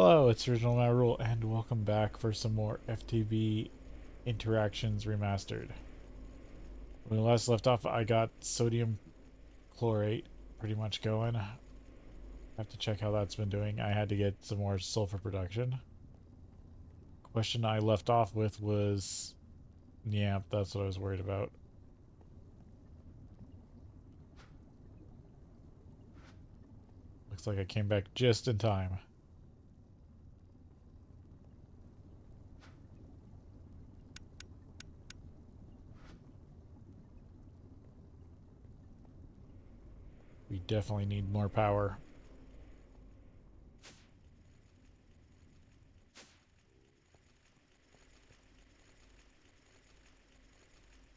Hello, it's Original MaRul, and welcome back for some more FTB Interactions Remastered. When we last left off, I got sodium chlorate pretty much going. I have to check how that's been doing. I had to get some more sulfur production. Question I left off with was, yeah, that's what I was worried about. Looks like I came back just in time. We definitely need more power.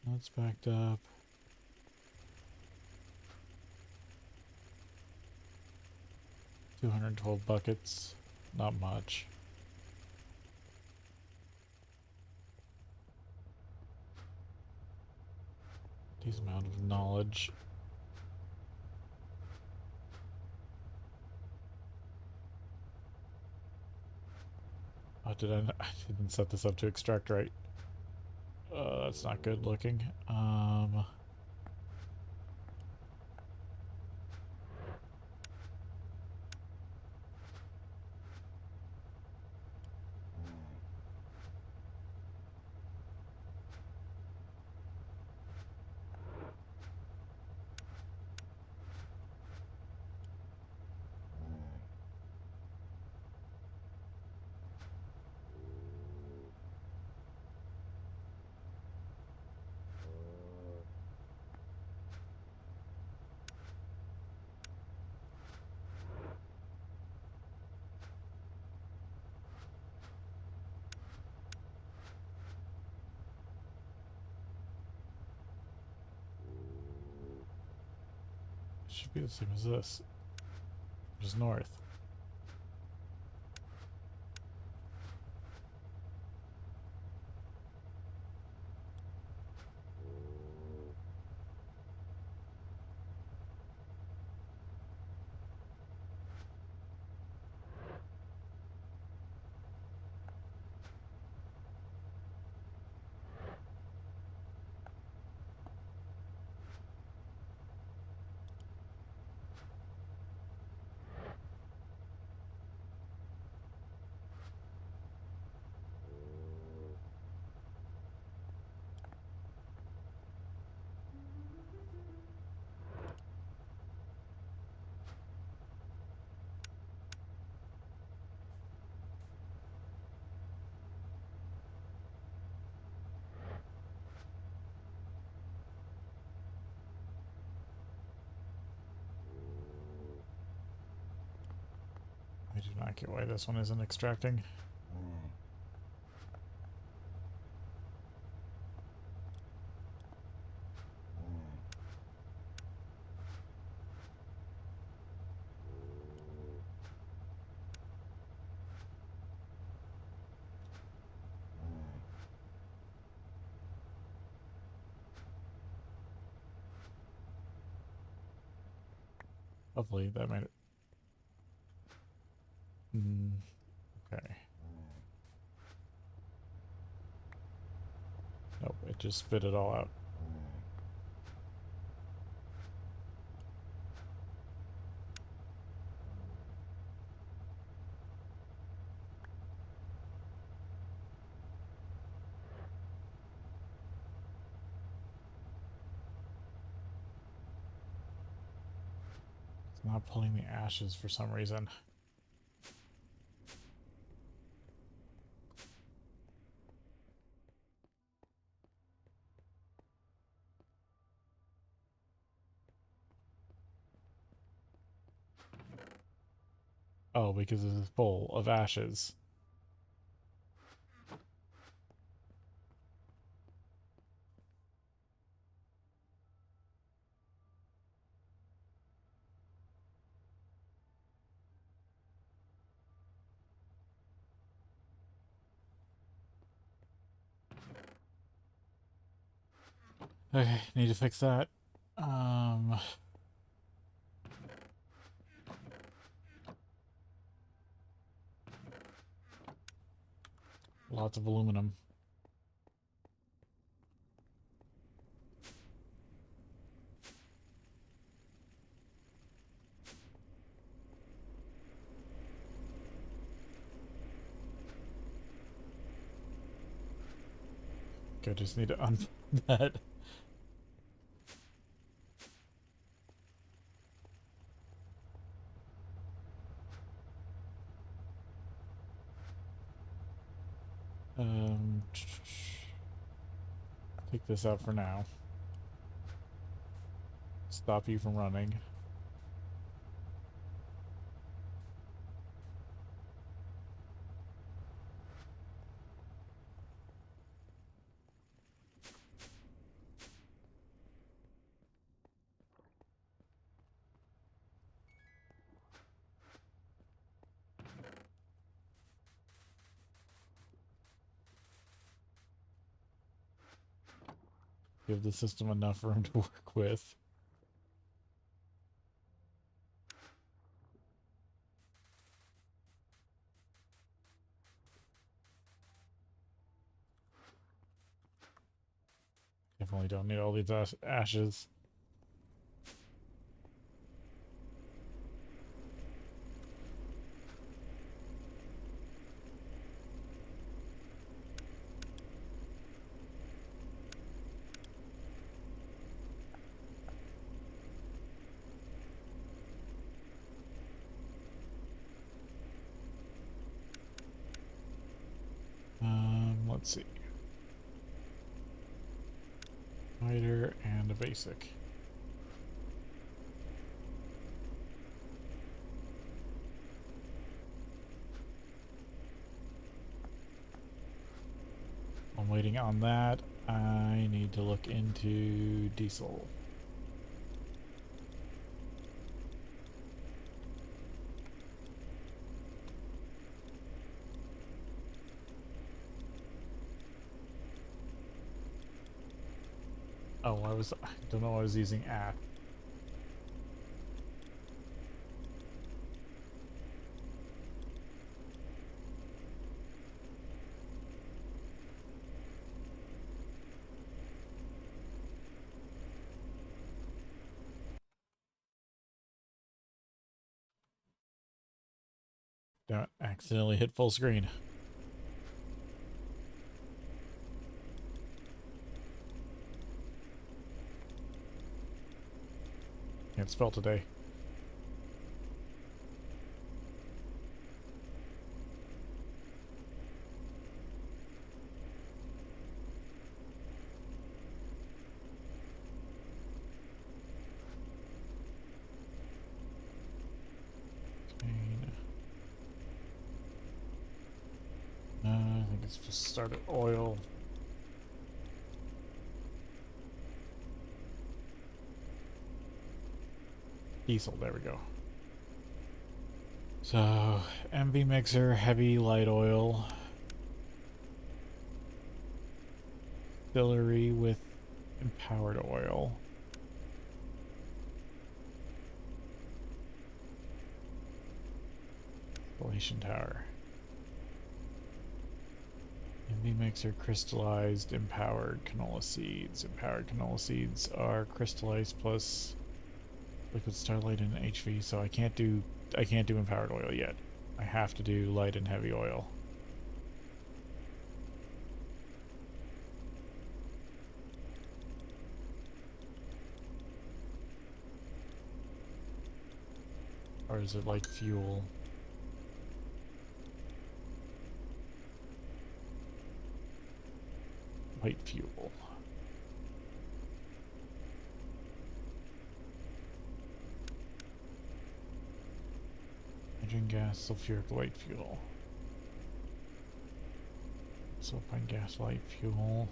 That's backed up. 212 buckets. Not much. Decent amount of knowledge. Oh, I didn't set this up to extract right. That's not good looking. Should be the same as this. Just north. I do not get why this one isn't extracting. Hopefully that made it. Okay. Nope, it just spit it all out. It's not pulling the ashes for some reason. Oh, because it's full of ashes. Okay, need to fix that. Um, Lots of aluminum. Okay, I just need to unplug that. Um, take this out for now. Stop you from running. Give the system enough room to work with. Definitely don't need all these ashes. Let's see. Fighter and a basic. I'm waiting on that. I need to look into diesel. Oh, I don't know, I was using app. Don't accidentally hit full screen. Can't spell today. I think it's just started oil. Diesel, there we go. So, MV mixer, heavy light oil. Distillery with empowered oil. Installation tower. MV mixer, crystallized, empowered canola seeds. Empowered canola seeds are crystallized plus liquid starlight and HV, so I can't do empowered oil yet. I have to do light and heavy oil. Or is it like fuel? Light fuel. Hydrogen gas, sulfuric light fuel. Sulfide gas, light fuel.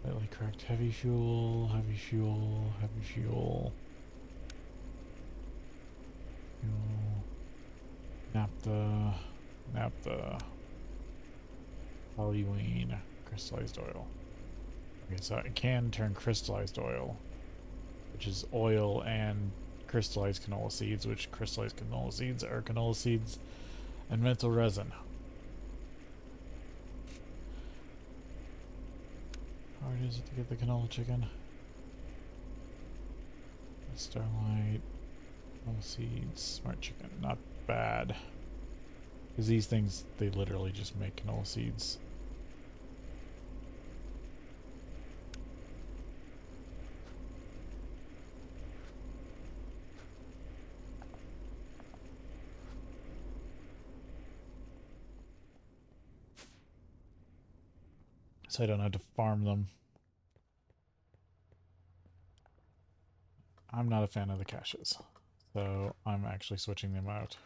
Lightly cracked heavy fuel, heavy fuel, heavy fuel. Fuel. Naphtha. Toluene, crystallized oil. Okay, so I can turn crystallized oil, which is oil and crystallized canola seeds, which crystallized canola seeds are canola seeds and menthol resin. How hard is it to get the canola chicken? Starlight, canola seeds, smart chicken. Not bad. Because these things, they literally just make canola seeds. So I don't have to farm them. I'm not a fan of the caches, so I'm actually switching them out.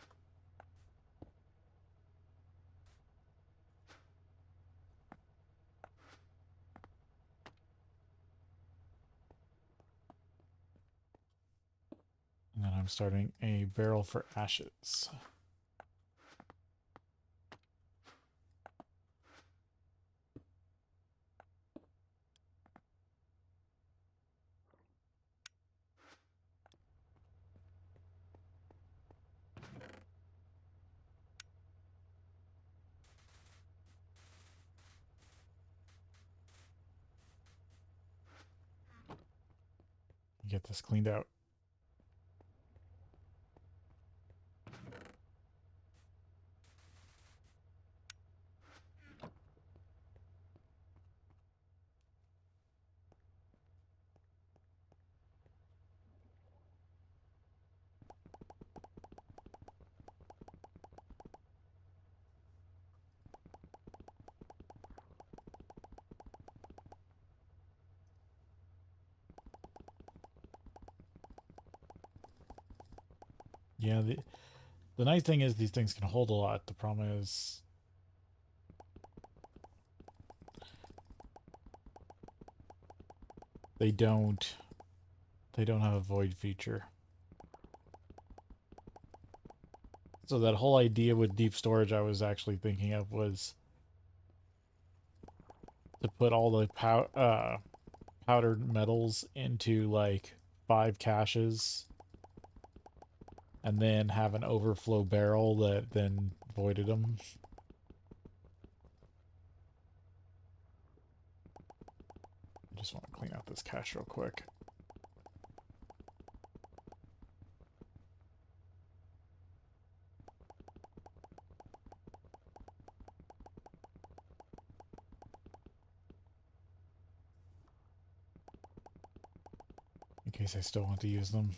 And then I'm starting a barrel for ashes. Get this cleaned out. Yeah, the nice thing is these things can hold a lot. The problem is they don't have a void feature. So that whole idea with deep storage I was actually thinking of was to put all the powdered metals into like 5 caches and then have an overflow barrel that then voided them. I just want to clean out this cache real quick. In case I still want to use them.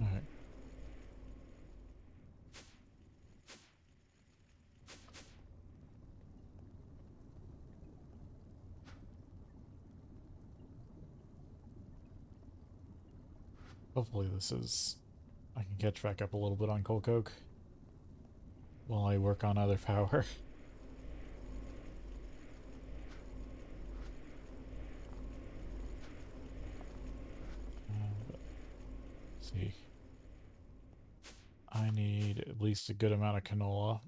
Alright. Hopefully this is... I can catch back up a little bit on coal coke while I work on other power. Let's see. I need at least a good amount of canola.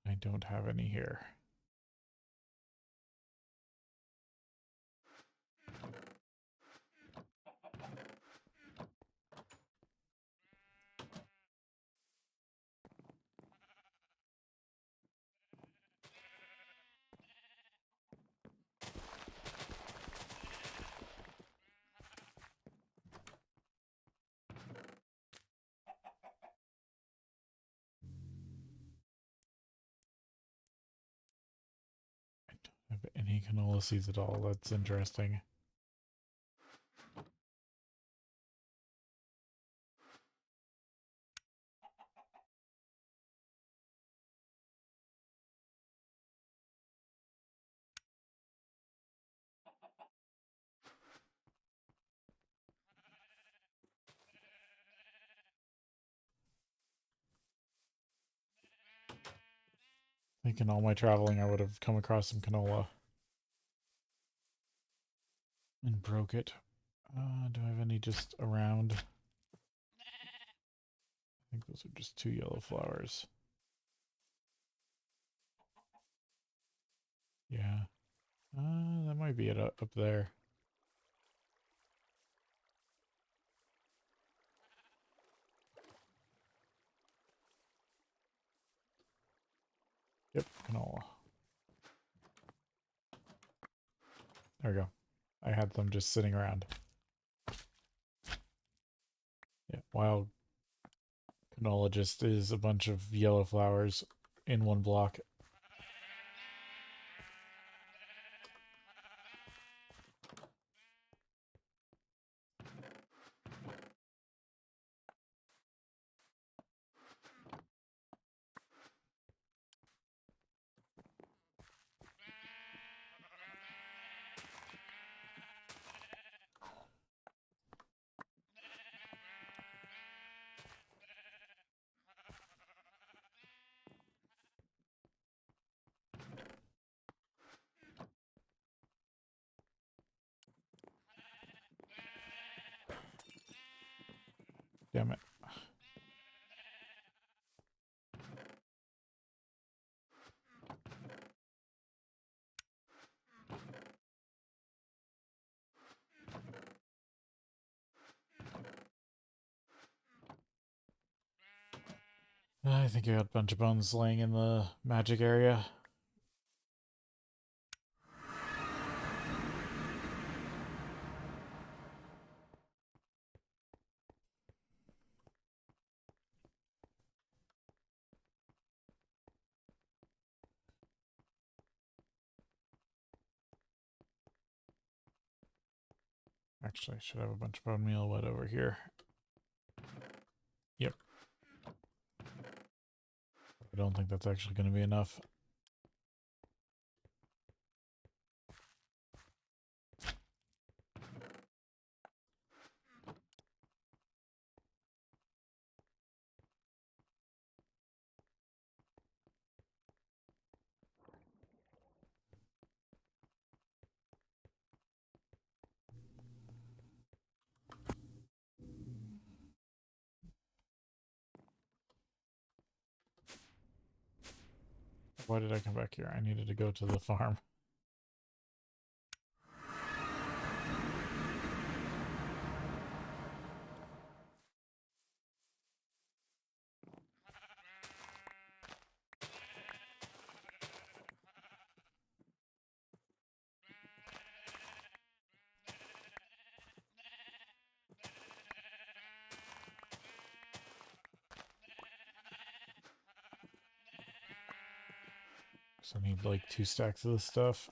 I don't have any here. Any canola seeds at all. That's interesting. I think in all my traveling I would have come across some canola. And broke it. Do I have any just around? I think those are just 2 yellow flowers. Yeah. That might be it up there. Yep, canola. There we go. I had them just sitting around. Yeah, wild canola just is a bunch of yellow flowers in one block. Damn it. I think I got a bunch of bones laying in the magic area. Actually, I should have a bunch of bone meal wet over here. Yep. I don't think that's actually going to be enough. Why did I come back here? I needed to go to the farm. So I need like 2 stacks of this stuff.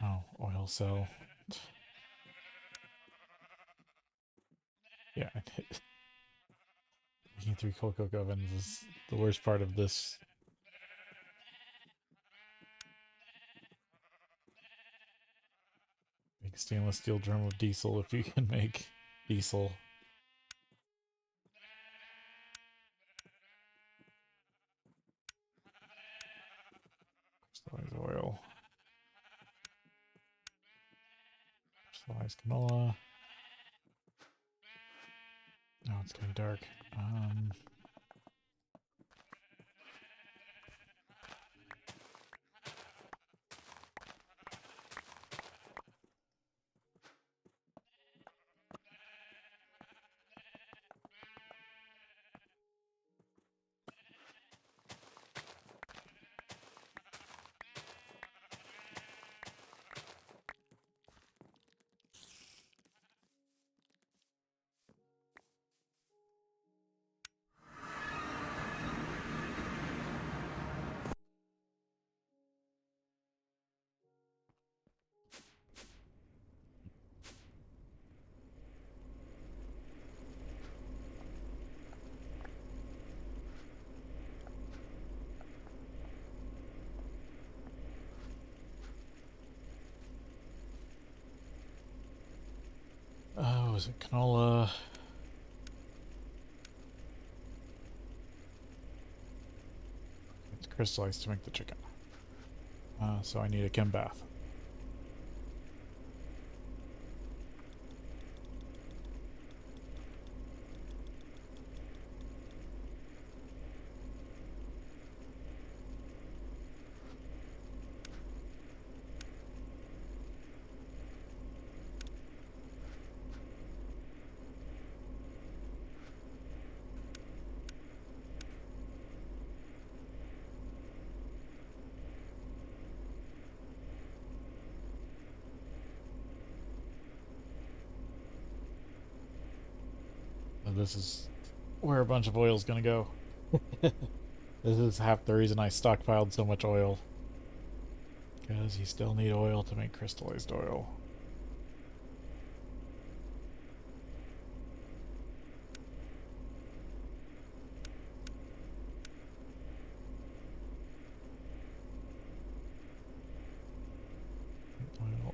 Oh, oil cell. Yeah, making 3 coal coke ovens is the worst part of this. Make stainless steel drum of diesel if you can make diesel. Oil. Crystallized canola. Oh, it's getting dark. Oh, is it canola? It's crystallized to make the chicken. So I need a chem bath. This is where a bunch of oil is going to go. This is half the reason I stockpiled so much oil. Because you still need oil to make crystallized oil.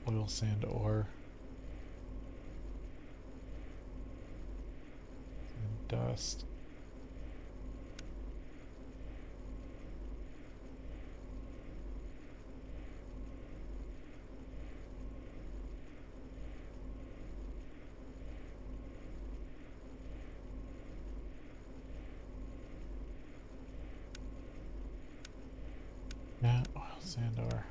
Oil, sand, ore. And dust. Yeah, oil, sand, ore.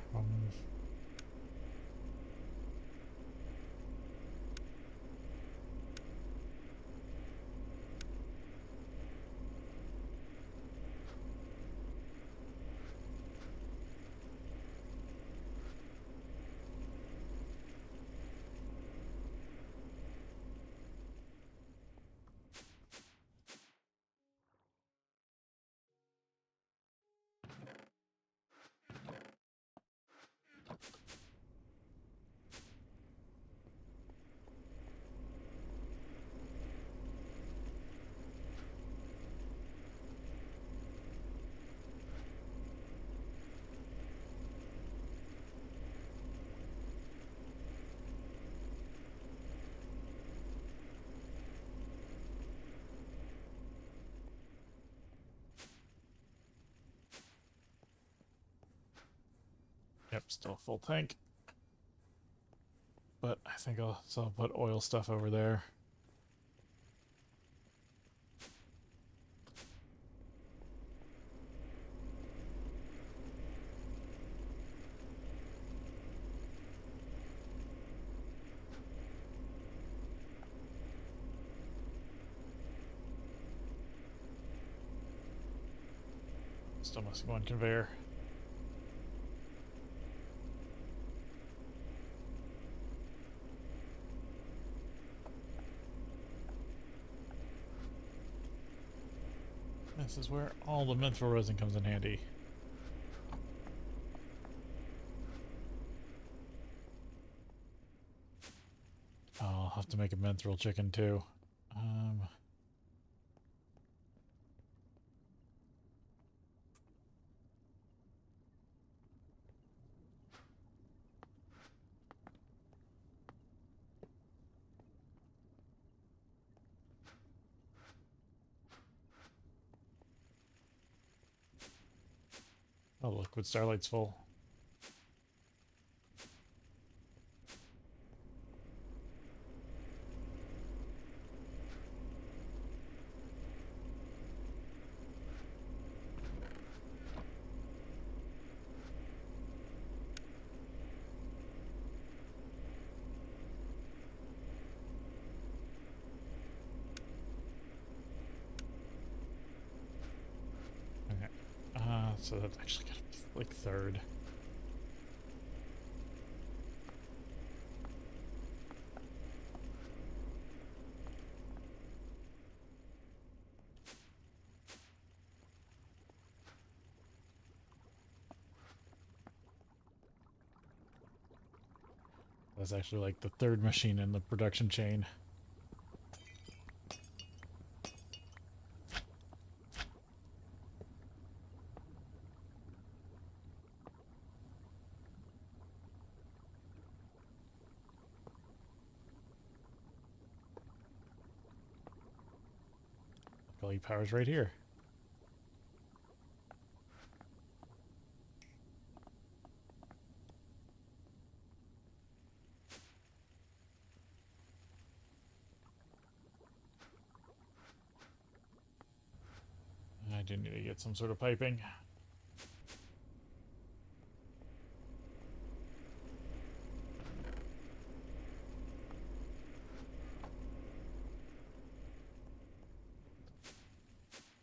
Yep, still a full tank. But I think I'll put oil stuff over there. Still must go on conveyor. This is where all the menthol resin comes in handy. Oh, I'll have to make a menthol chicken too. Oh, liquid starlight's full. so that's actually gotta be like third. That's actually like the third machine in the production chain. Gully power's right here. I do need to get some sort of piping.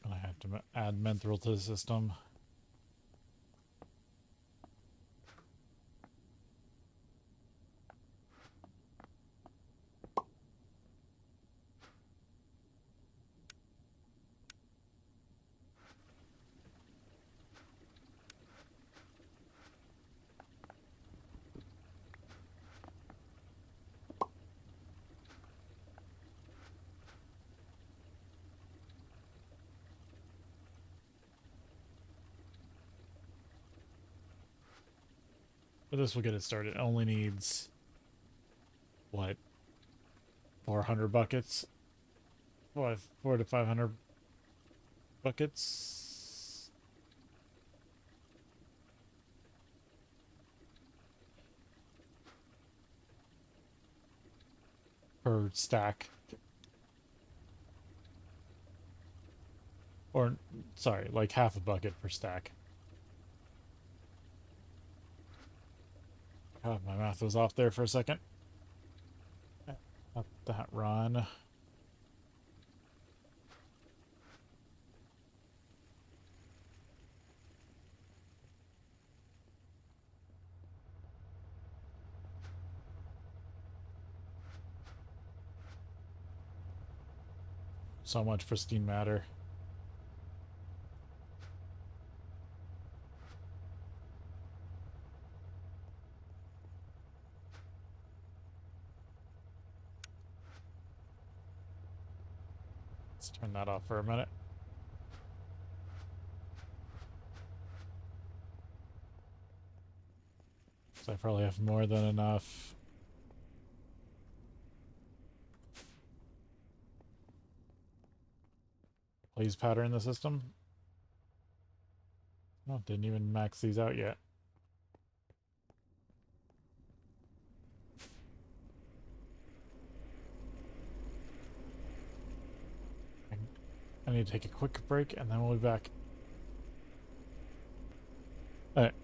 And I have to add MaRul to the system. But this will get it started. It only needs, what, 400 buckets? What, 400 to 500 buckets? Per stack. Or, sorry, like half a bucket per stack. God, my math was off there for a second. Let that run. So much pristine matter. Let's turn that off for a minute. So I probably have more than enough. Blaze powder in the system. Oh, didn't even max these out yet. I need to take a quick break and then we'll be back. Alright.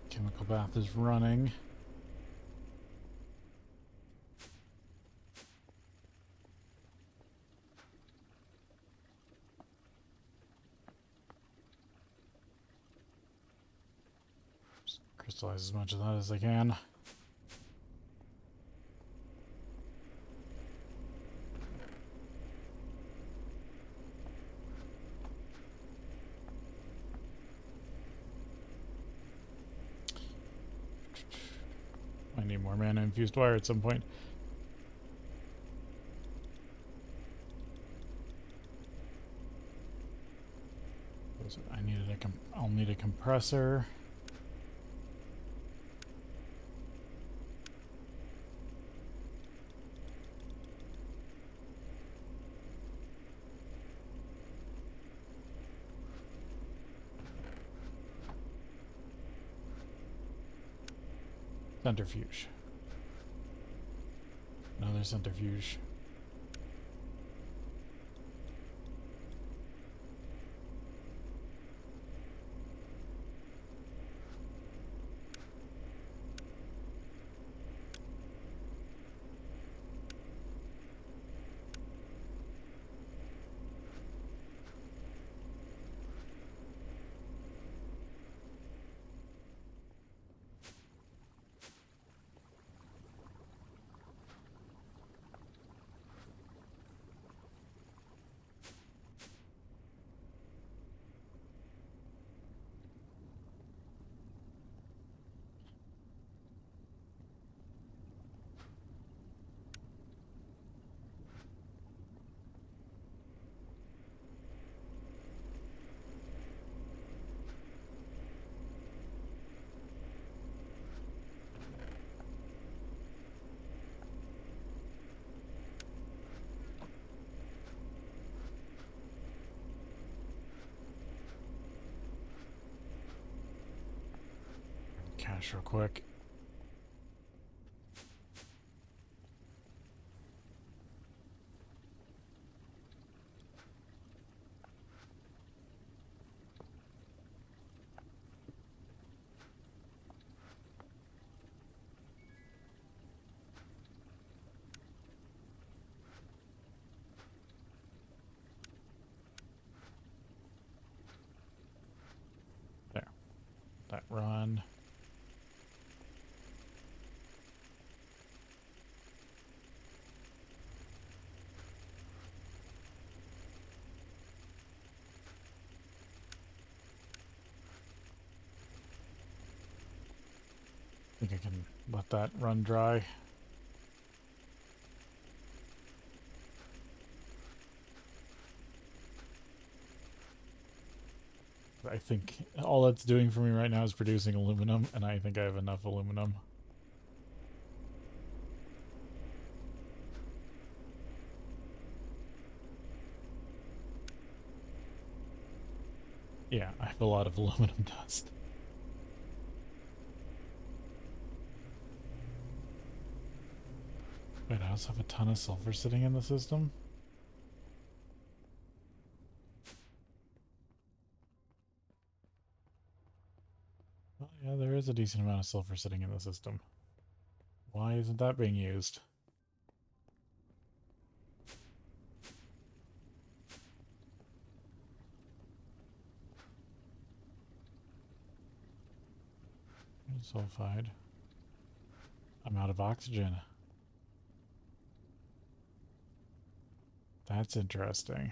Chemical bath is running. Just crystallize as much of that as I can. I need more mana infused wire at some point. I'll need a compressor. Centrifuge. Another centrifuge. hash real quick. There. That run. I think I can let that run dry. I think all that's doing for me right now is producing aluminum, and I think I have enough aluminum. Yeah, I have a lot of aluminum dust. Wait, I also have a ton of sulfur sitting in the system? Oh yeah, there is a decent amount of sulfur sitting in the system. Why isn't that being used? Sulfide. I'm out of oxygen. That's interesting.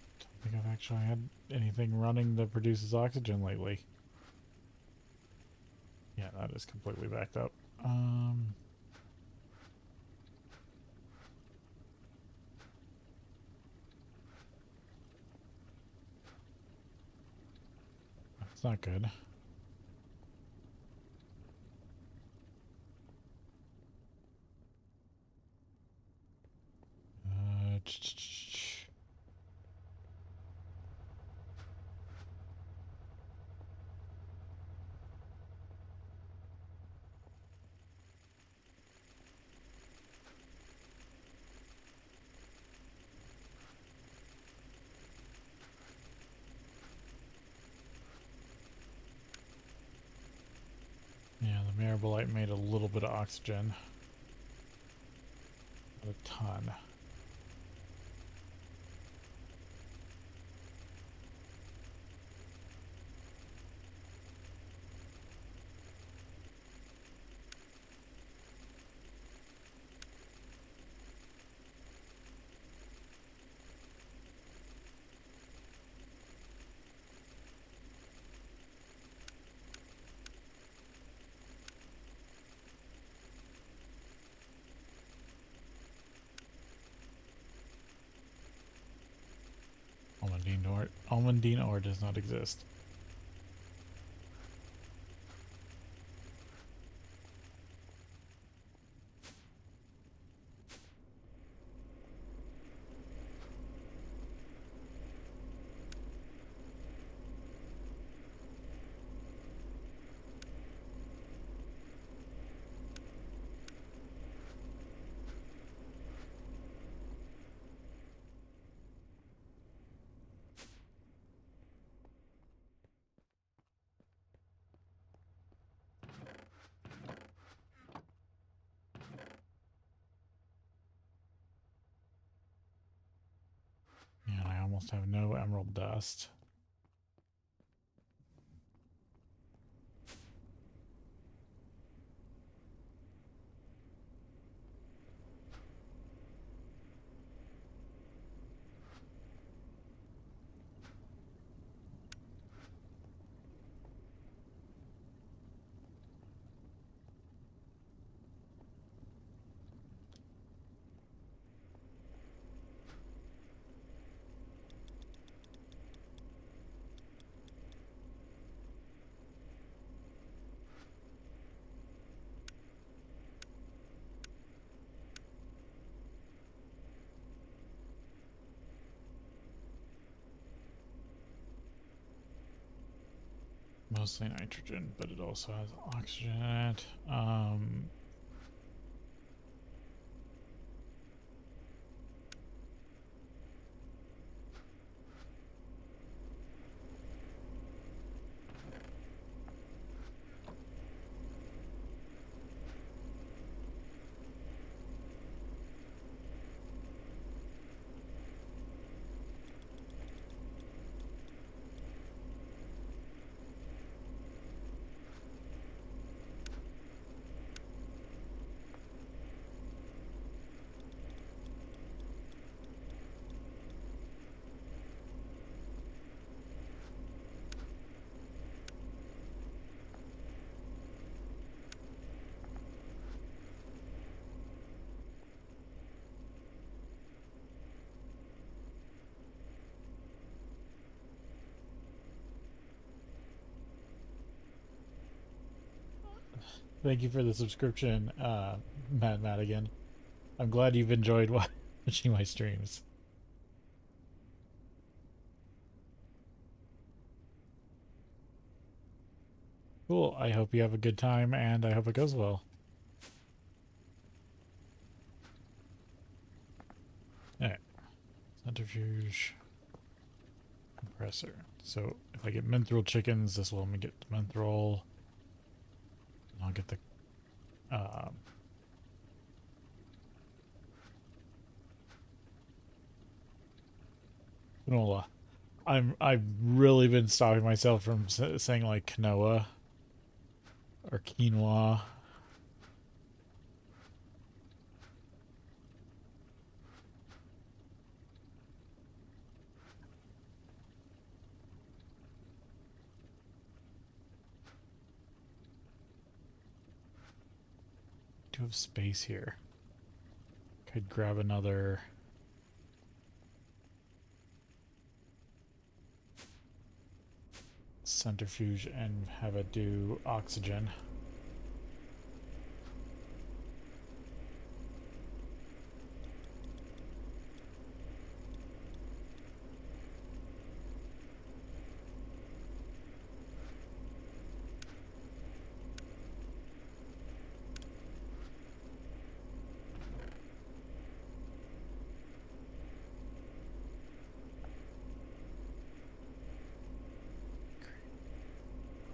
I don't think I've actually had anything running that produces oxygen lately. Yeah, that is completely backed up. That's not good. Uh, Yeah, the marble made a little bit of oxygen. Not a ton. Almandine ore does not exist. Yeah, and I almost have no emerald dust. Mostly nitrogen, but it also has oxygen in it. Thank you for the subscription, Matt Madigan. I'm glad you've enjoyed watching my streams. Cool. I hope you have a good time, and I hope it goes well. Alright. Centrifuge. Compressor. So if I get MaRul chickens, this will let me get MaRul. And I'll get the canola. I've really been stopping myself from saying like quinoa or quinoa. Do have space here. Could grab another. Centrifuge and have it do oxygen.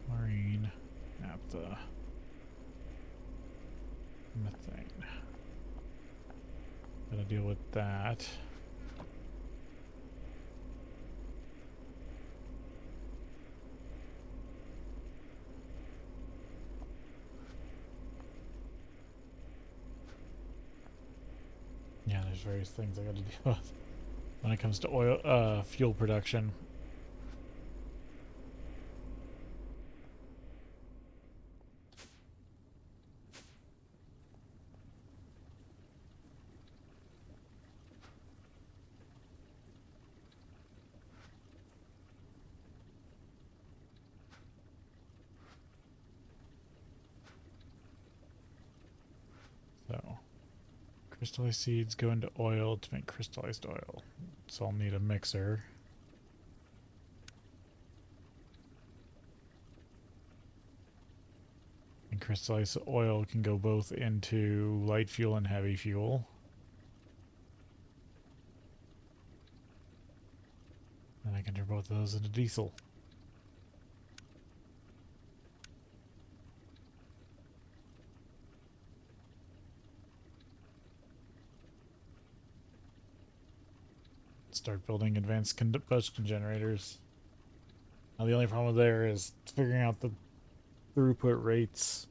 Chlorine, naphtha, methane. Gotta deal with that. Yeah, there's various things I gotta deal with when it comes to oil, fuel production. So, crystallized seeds go into oil to make crystallized oil. So I'll need a mixer. And crystallized oil can go both into light fuel and heavy fuel. And I can turn both of those into diesel. Start building advanced combustion generators. Now the only problem there is figuring out the throughput rates.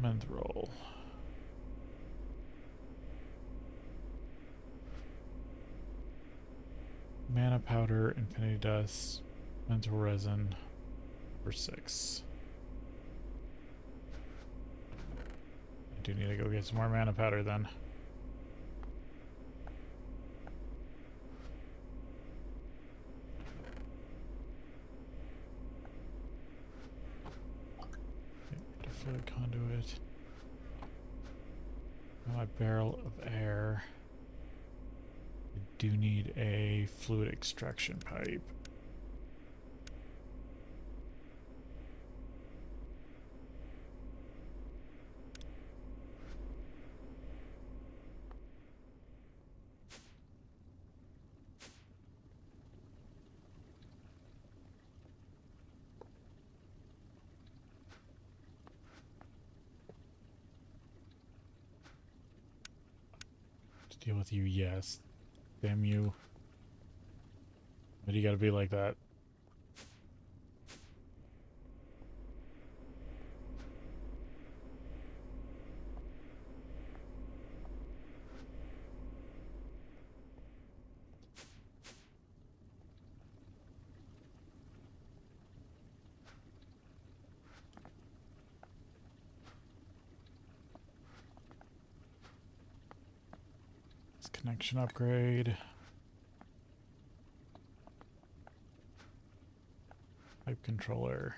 MaRul. Mana powder, infinity dust, mental resin, for 6. I do need to go get some more mana powder then. Fluid conduit. My barrel of air. I do need a fluid extraction pipe. Deal with you, yes. Damn you. But you gotta be like that. This connection upgrade. Pipe controller.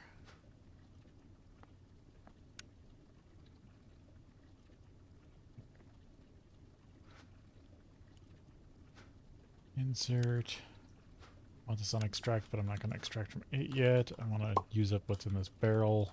Insert. I want this on extract, but I'm not going to extract from it yet. I want to use up what's in this barrel.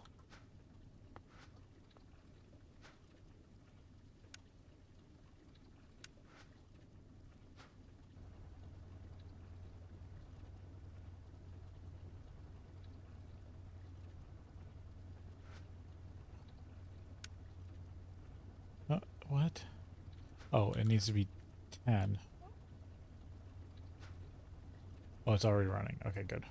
What? Oh, it needs to be 10. Oh, it's already running. Okay, good.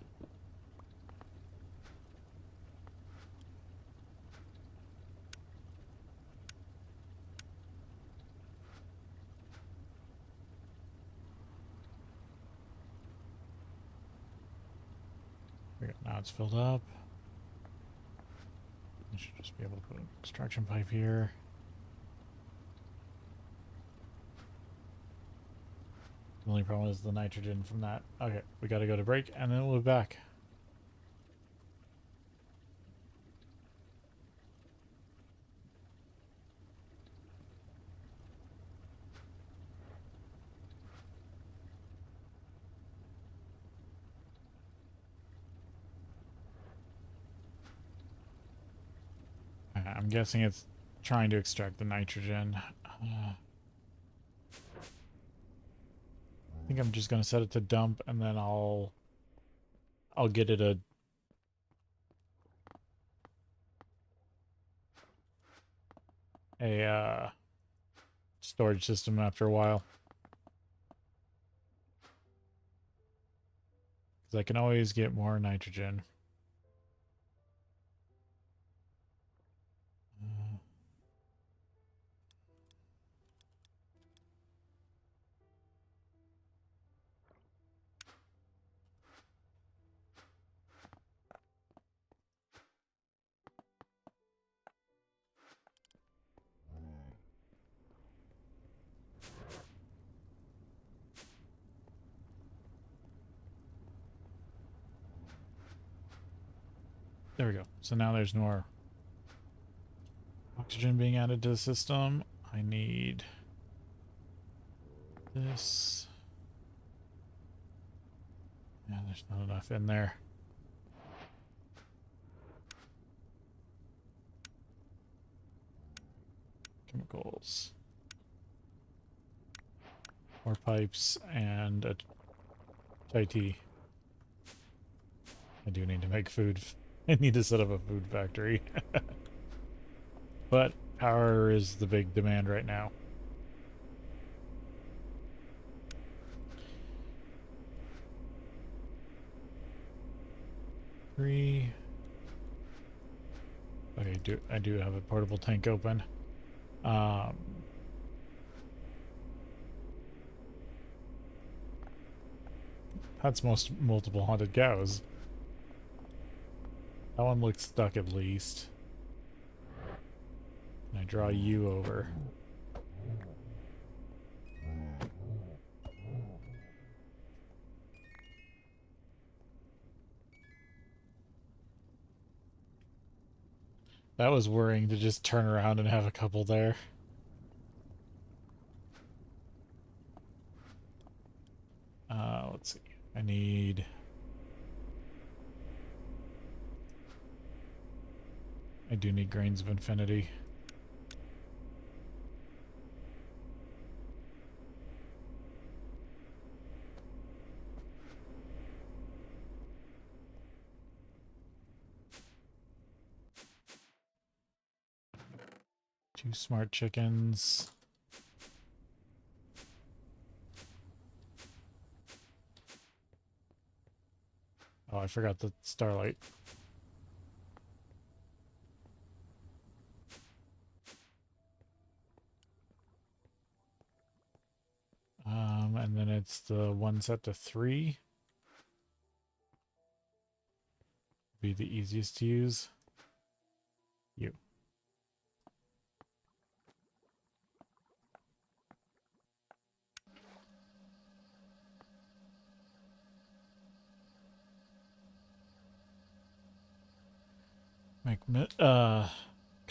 Now it's filled up. I should just be able to put an extraction pipe here. The only problem is the nitrogen from that. Okay, we gotta go to break and then we'll be back. I'm guessing it's trying to extract the nitrogen. I think I'm just gonna set it to dump and then I'll get it a storage system after a while. Because I can always get more nitrogen. There we go. So now there's more oxygen being added to the system. I need this. Yeah, there's not enough in there. Chemicals. More pipes and a chai tea. I do need to make food. I need to set up a food factory. But power is the big demand right now. Okay, I do have a portable tank open. That's multiple haunted cows. That one looks stuck at least. And I draw you over. That was worrying to just turn around and have a couple there. Let's see. I need... I do need Grains of Infinity. Two smart chickens. Oh, I forgot the starlight. And then it's the one set to 3. Be the easiest to use. You. Make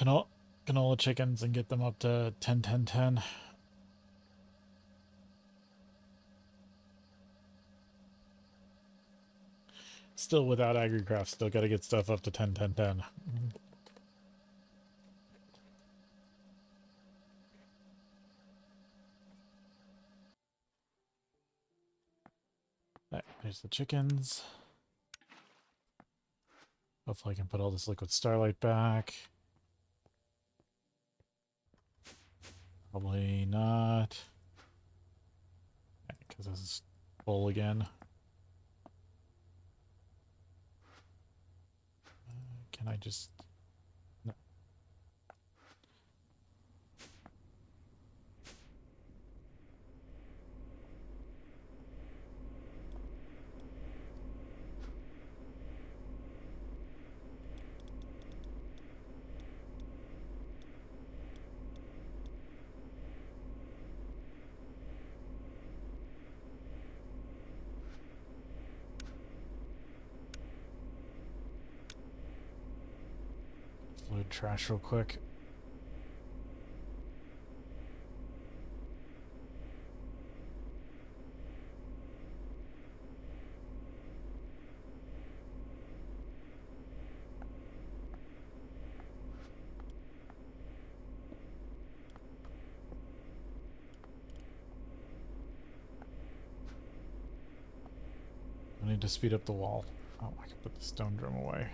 canola chickens and get them up to 10, 10, 10. Still without AgriCraft, still gotta get stuff up to 10, 10, 10. Alright, there's the chickens. Hopefully I can put all this liquid starlight back. Probably not. Because this is full again. Can I just... No. Load trash real quick. I need to speed up the wall. Oh, I can put the stone drum away.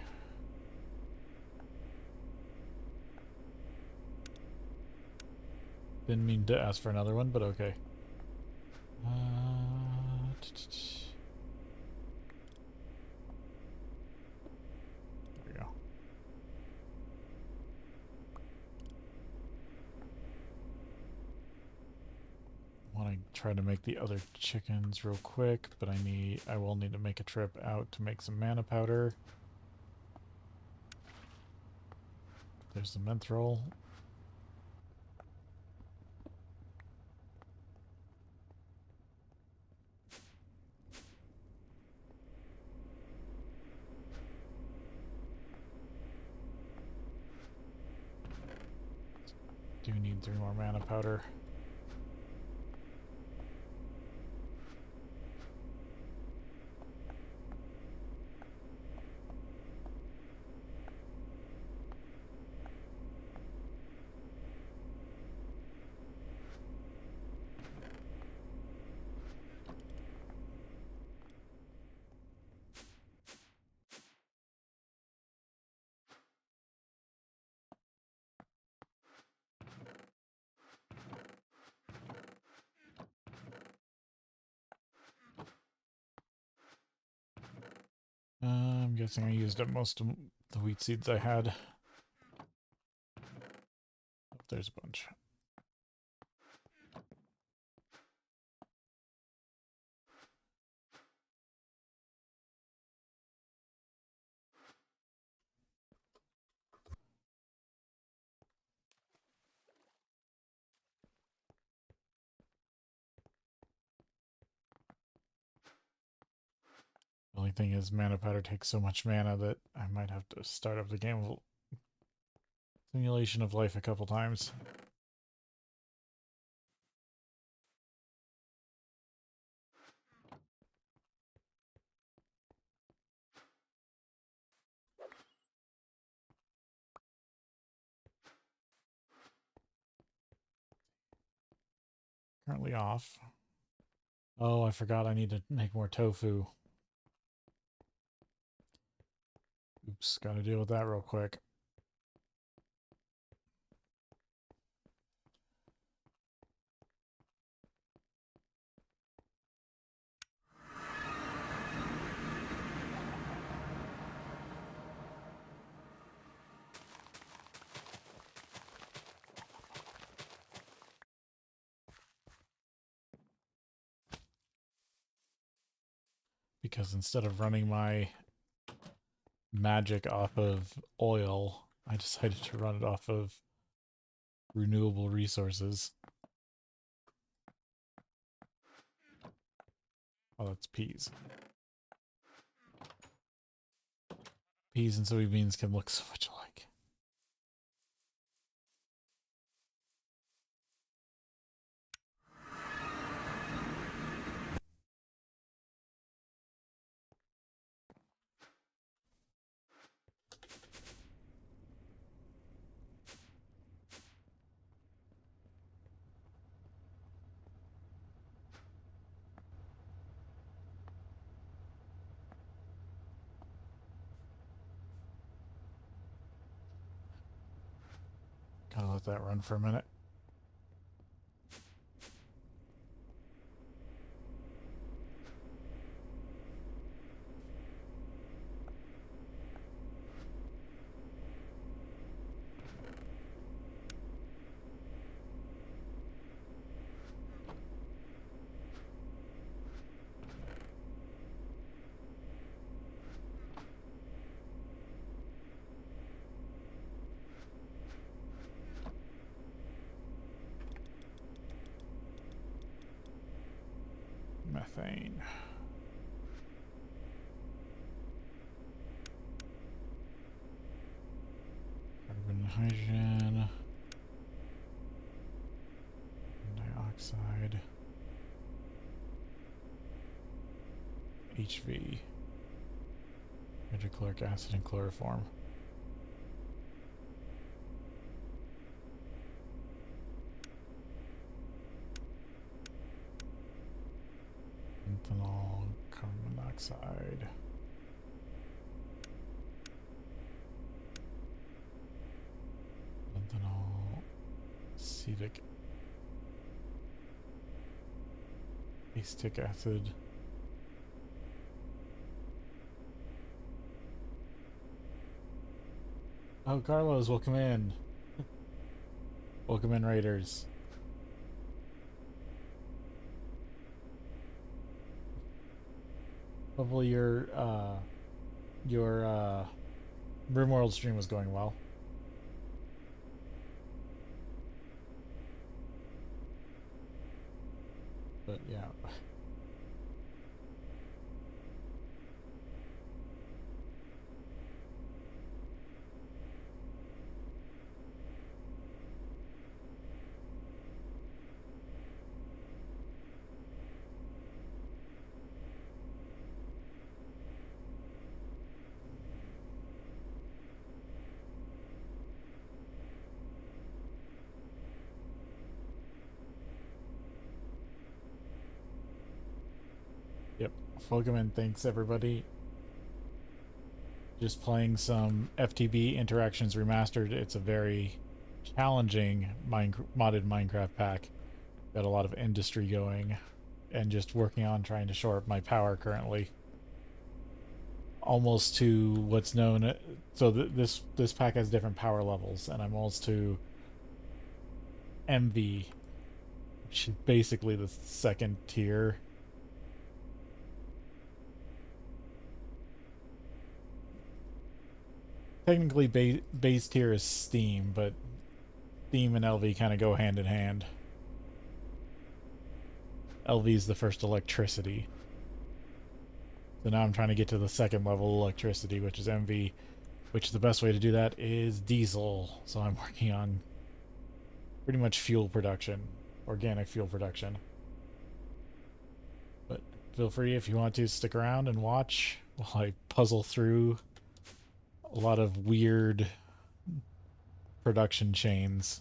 Didn't mean to ask for another one, but okay. There we go. I want to try to make the other chickens real quick, but I will need to make a trip out to make some mana powder. There's the MaRul. Do need 3 more mana powder. I'm guessing I used up most of the wheat seeds I had. Oh, there's a bunch. Only thing is, mana powder takes so much mana that I might have to start up the game with Simulation of Life a couple times. Currently off. Oh, I forgot I need to make more tofu. Oops, gotta deal with that real quick. Because instead of running my magic off of oil, I decided to run it off of renewable resources. Oh, that's peas. Peas and soybeans can look so much alike. Gotta let that run for a minute. Methane. Carbon, hydrogen. Dioxide. HV. Hydrochloric acid and chloroform. Methanol, carbon monoxide. Methanol, acetic acid. Oh, Carlos, welcome in. Welcome in, Raiders. Hopefully your RimWorld stream was going well. But yeah. Yep. Welcome in. Thanks, everybody. Just playing some FTB Interactions Remastered. It's a very challenging modded Minecraft pack. Got a lot of industry going, and just working on trying to shore up my power currently. Almost to what's known. So this pack has different power levels, and I'm almost to MV, which is basically the second tier. Technically, base tier is Steam, but Steam and LV kind of go hand in hand. LV is the first electricity. So now I'm trying to get to the second level electricity, which is MV, which the best way to do that is diesel. So I'm working on pretty much fuel production, organic fuel production. But feel free if you want to stick around and watch while I puzzle through a lot of weird production chains.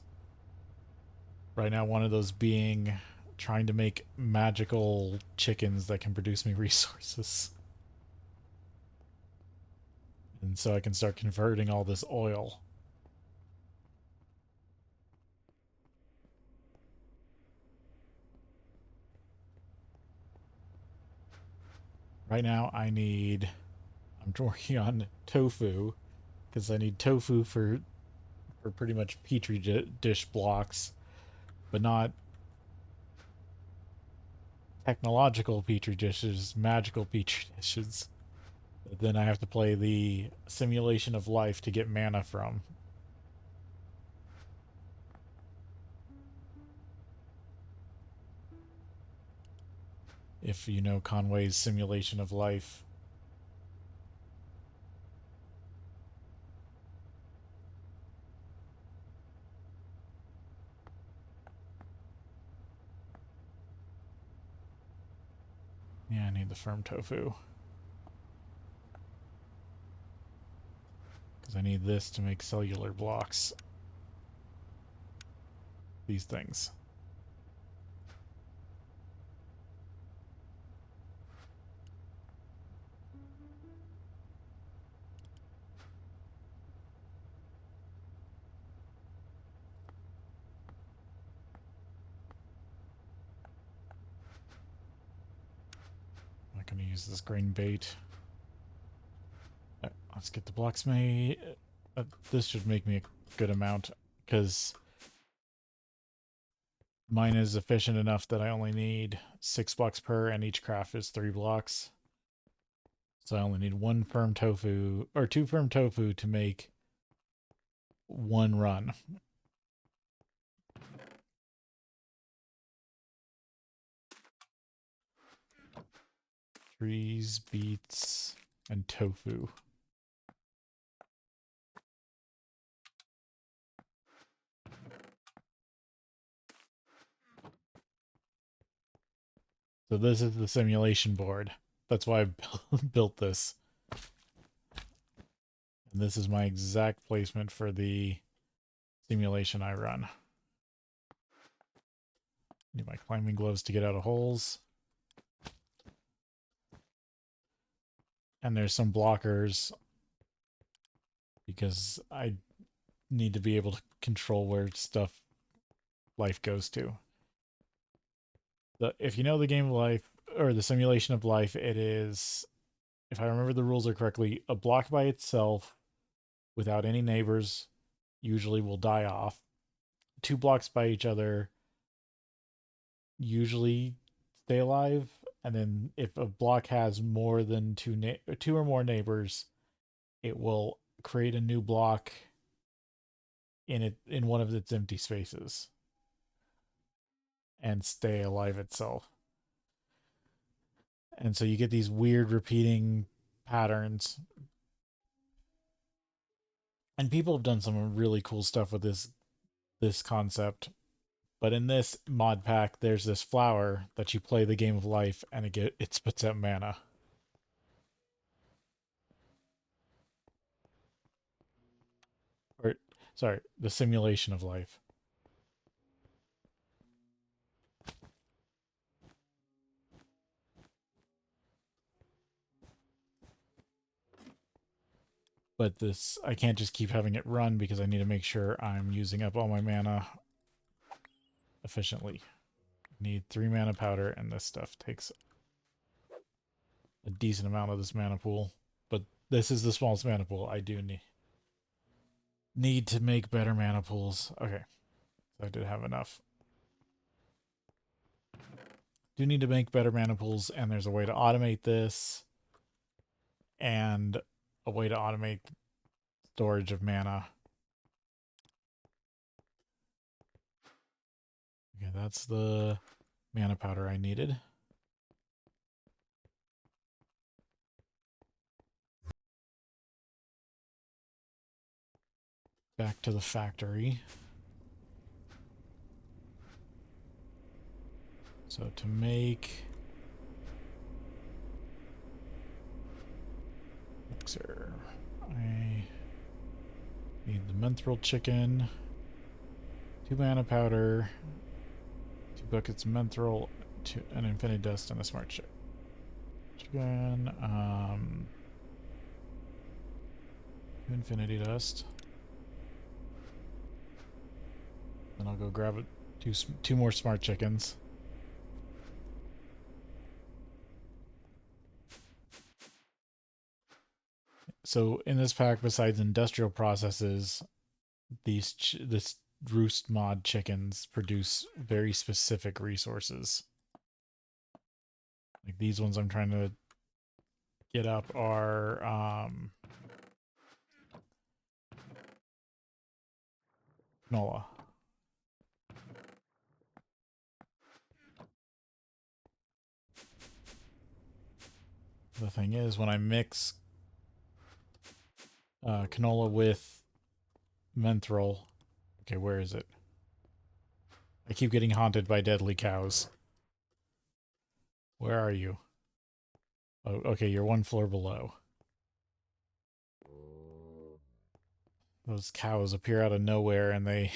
Right now, one of those being trying to make magical chickens that can produce me resources. And so I can start converting all this oil. Right now, I'm working on tofu because I need tofu for pretty much petri dish blocks, but not technological petri dishes, magical petri dishes. But then I have to play the simulation of life to get mana from. If you know Conway's simulation of life. Yeah, I need the firm tofu. Because I need this to make cellular blocks. These things. I'm not going to use this green bait. Let's get the blocks made. This should make me a good amount because mine is efficient enough that I only need 6 blocks per, and each craft is 3 blocks. So I only need 1 firm tofu, or 2 firm tofu to make 1 run. Trees, beets, and tofu. So this is the simulation board. That's why I built this. And this is my exact placement for the simulation I run. Need my climbing gloves to get out of holes. And there's some blockers because I need to be able to control where life goes to. If you know the game of life or the simulation of life, it is, if I remember the rules are correctly, a block by itself without any neighbors usually will die off. 2 blocks by each other usually stay alive, and then if a block has more than two or more neighbors, it will create a new block in one of its empty spaces and stay alive itself. And so you get these weird repeating patterns. And people have done some really cool stuff with this concept. But in this mod pack, there's this flower that you play the game of life, and it spits out mana. Or sorry, the simulation of life. But this, I can't just keep having it run because I need to make sure I'm using up all my mana efficiently. Need 3 mana powder, and this stuff takes a decent amount of this mana pool. But this is the smallest mana pool. I do need to make better mana pools. Okay, so I did have enough. Do need to make better mana pools, and there's a way to automate this, and a way to automate storage of mana. Okay, that's the mana powder I needed. back to the factory. So to make mixer, I need the MaRul chicken, 2 mana powder, 2 buckets of MaRul, an infinity dust, and a smart chip. Chicken, 2 infinity dust. Then I'll go grab two more smart chickens. So in this pack, besides industrial processes, this roost mod chickens produce very specific resources. Like these ones I'm trying to get up are canola. The thing is, when I mix canola with MaRul, okay, where is it? I keep getting haunted by deadly cows. Where are you? Oh, okay, you're 1 floor below. Those cows appear out of nowhere, and they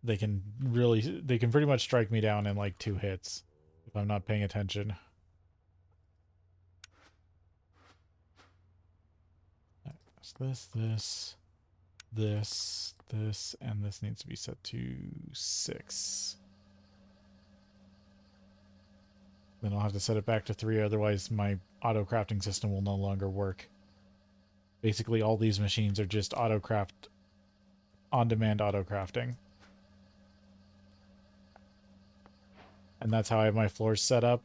can pretty much strike me down in like 2 hits if I'm not paying attention. This, and this needs to be set to 6. Then I'll have to set it back to 3, otherwise my auto crafting system will no longer work. Basically, all these machines are just on-demand auto crafting. And that's how I have my floors set up.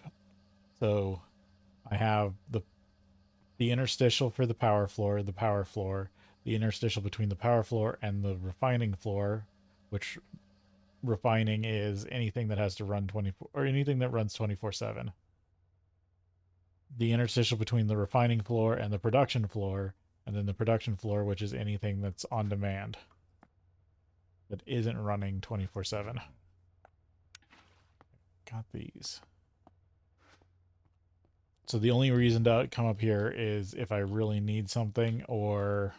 So I have the interstitial for the power floor, the interstitial between the power floor and the refining floor, which refining is anything that has to run 24 or anything that runs 24/7. The interstitial between the refining floor and the production floor, and then the production floor, which is anything that's on demand that isn't running 24/7. Got these. So the only reason to come up here is if I really need something, or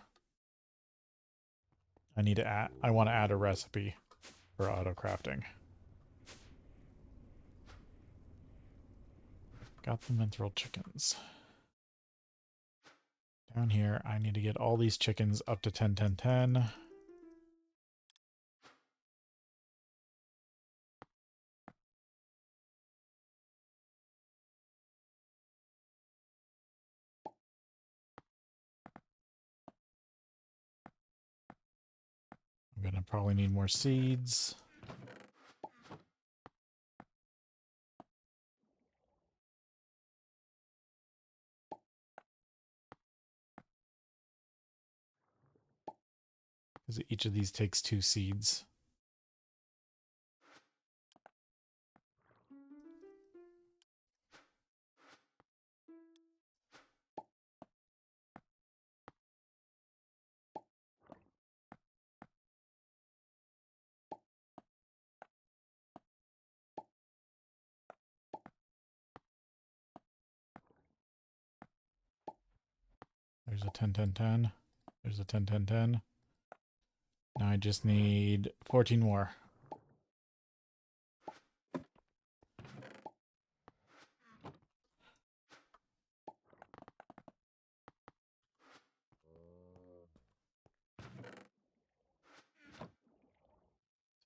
I want to add a recipe for auto crafting. Got the MaRul chickens. Down here, I need to get all these chickens up to 10, 10, 10. I'm going to probably need more seeds. Because each of these takes 2 seeds. There's a 10, 10, 10. There's a 10, 10, 10. Now I just need 14 more.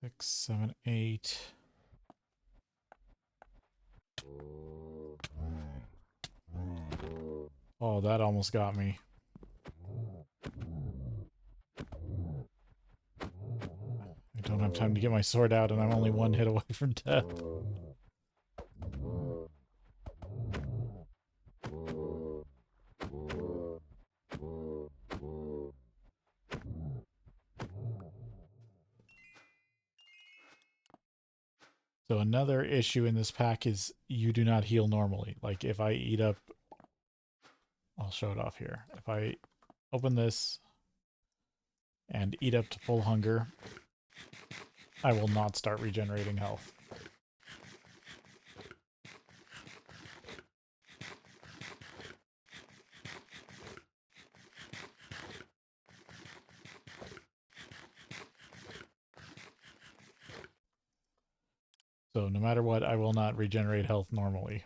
Six, 7, 8. Oh, that almost got me. I don't have time to get my sword out, and I'm only 1 hit away from death. So another issue in this pack is you do not heal normally. Like if I eat up, I'll show it off here. If I open this, and eat up to full hunger, I will not start regenerating health. So no matter what, I will not regenerate health normally.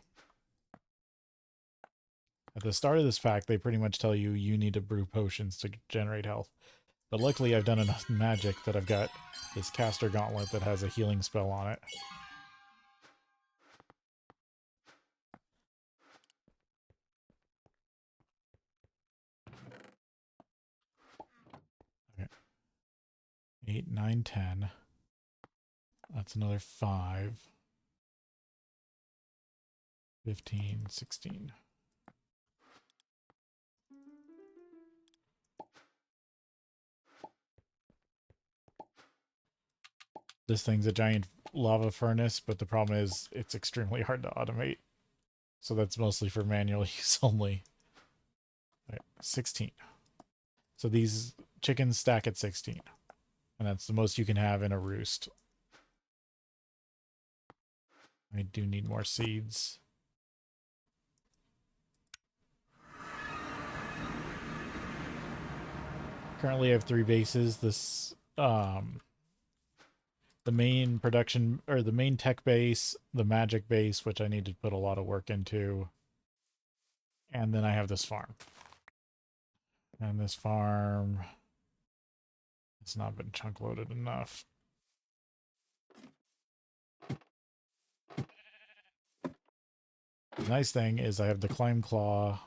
At the start of this pack, they pretty much tell you you need to brew potions to generate health. But luckily I've done enough magic that I've got this caster gauntlet that has a healing spell on it. Okay. 8, 9, 10. That's another 5. 15, 16. This thing's a giant lava furnace, but the problem is it's extremely hard to automate. So that's mostly for manual use only. Okay, 16. So these chickens stack at 16. And that's the most you can have in a roost. I do need more seeds. Currently I have 3 bases. This the main production, or the main tech base, the magic base, which I need to put a lot of work into, and then I have this farm. And this farm has not been chunk loaded enough. The nice thing is I have the Climb Claw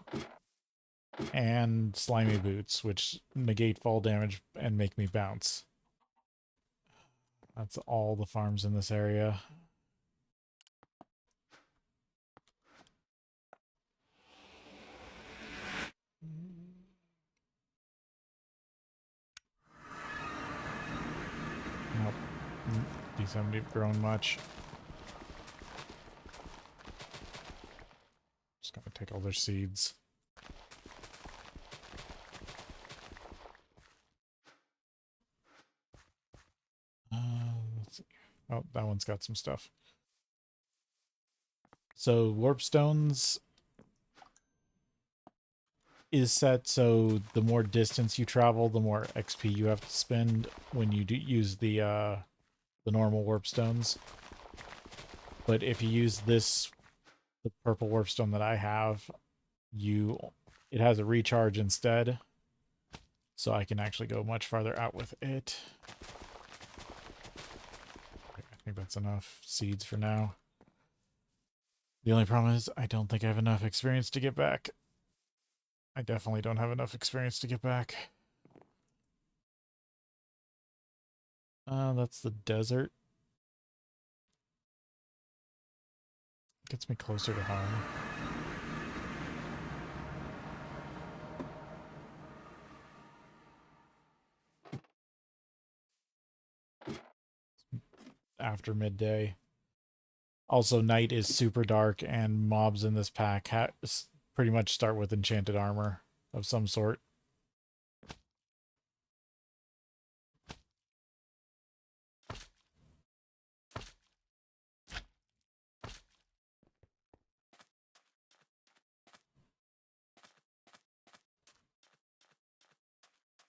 and Slimy Boots, which negate fall damage and make me bounce. That's all the farms in this area. Nope. These haven't grown much. Just gonna take all their seeds. Let's see. Oh, that one's got some stuff. So warp stones is set so the more distance you travel, the more XP you have to spend when you do use the normal warp stones. But if you use this, the purple warp stone that I have, it has a recharge instead, so I can actually go much farther out with it. Okay, I think that's enough seeds for now. The only problem is I don't think I have enough experience to get back. I definitely don't have enough experience to get back. That's the desert. Gets me closer to home. After midday. Also, night is super dark, and mobs in this pack pretty much start with enchanted armor of some sort.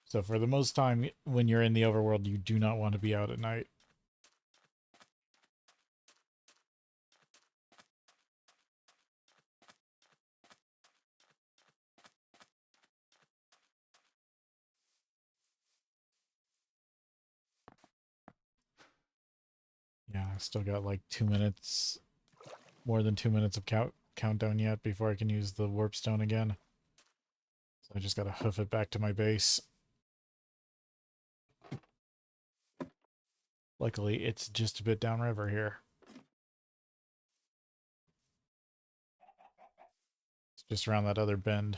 So for the most time, when you're in the overworld, you do not want to be out at night. Yeah, I still got like 2 minutes, more than 2 minutes of countdown yet before I can use the warp stone again. So I just gotta hoof it back to my base. Luckily, it's just a bit downriver here. It's just around that other bend.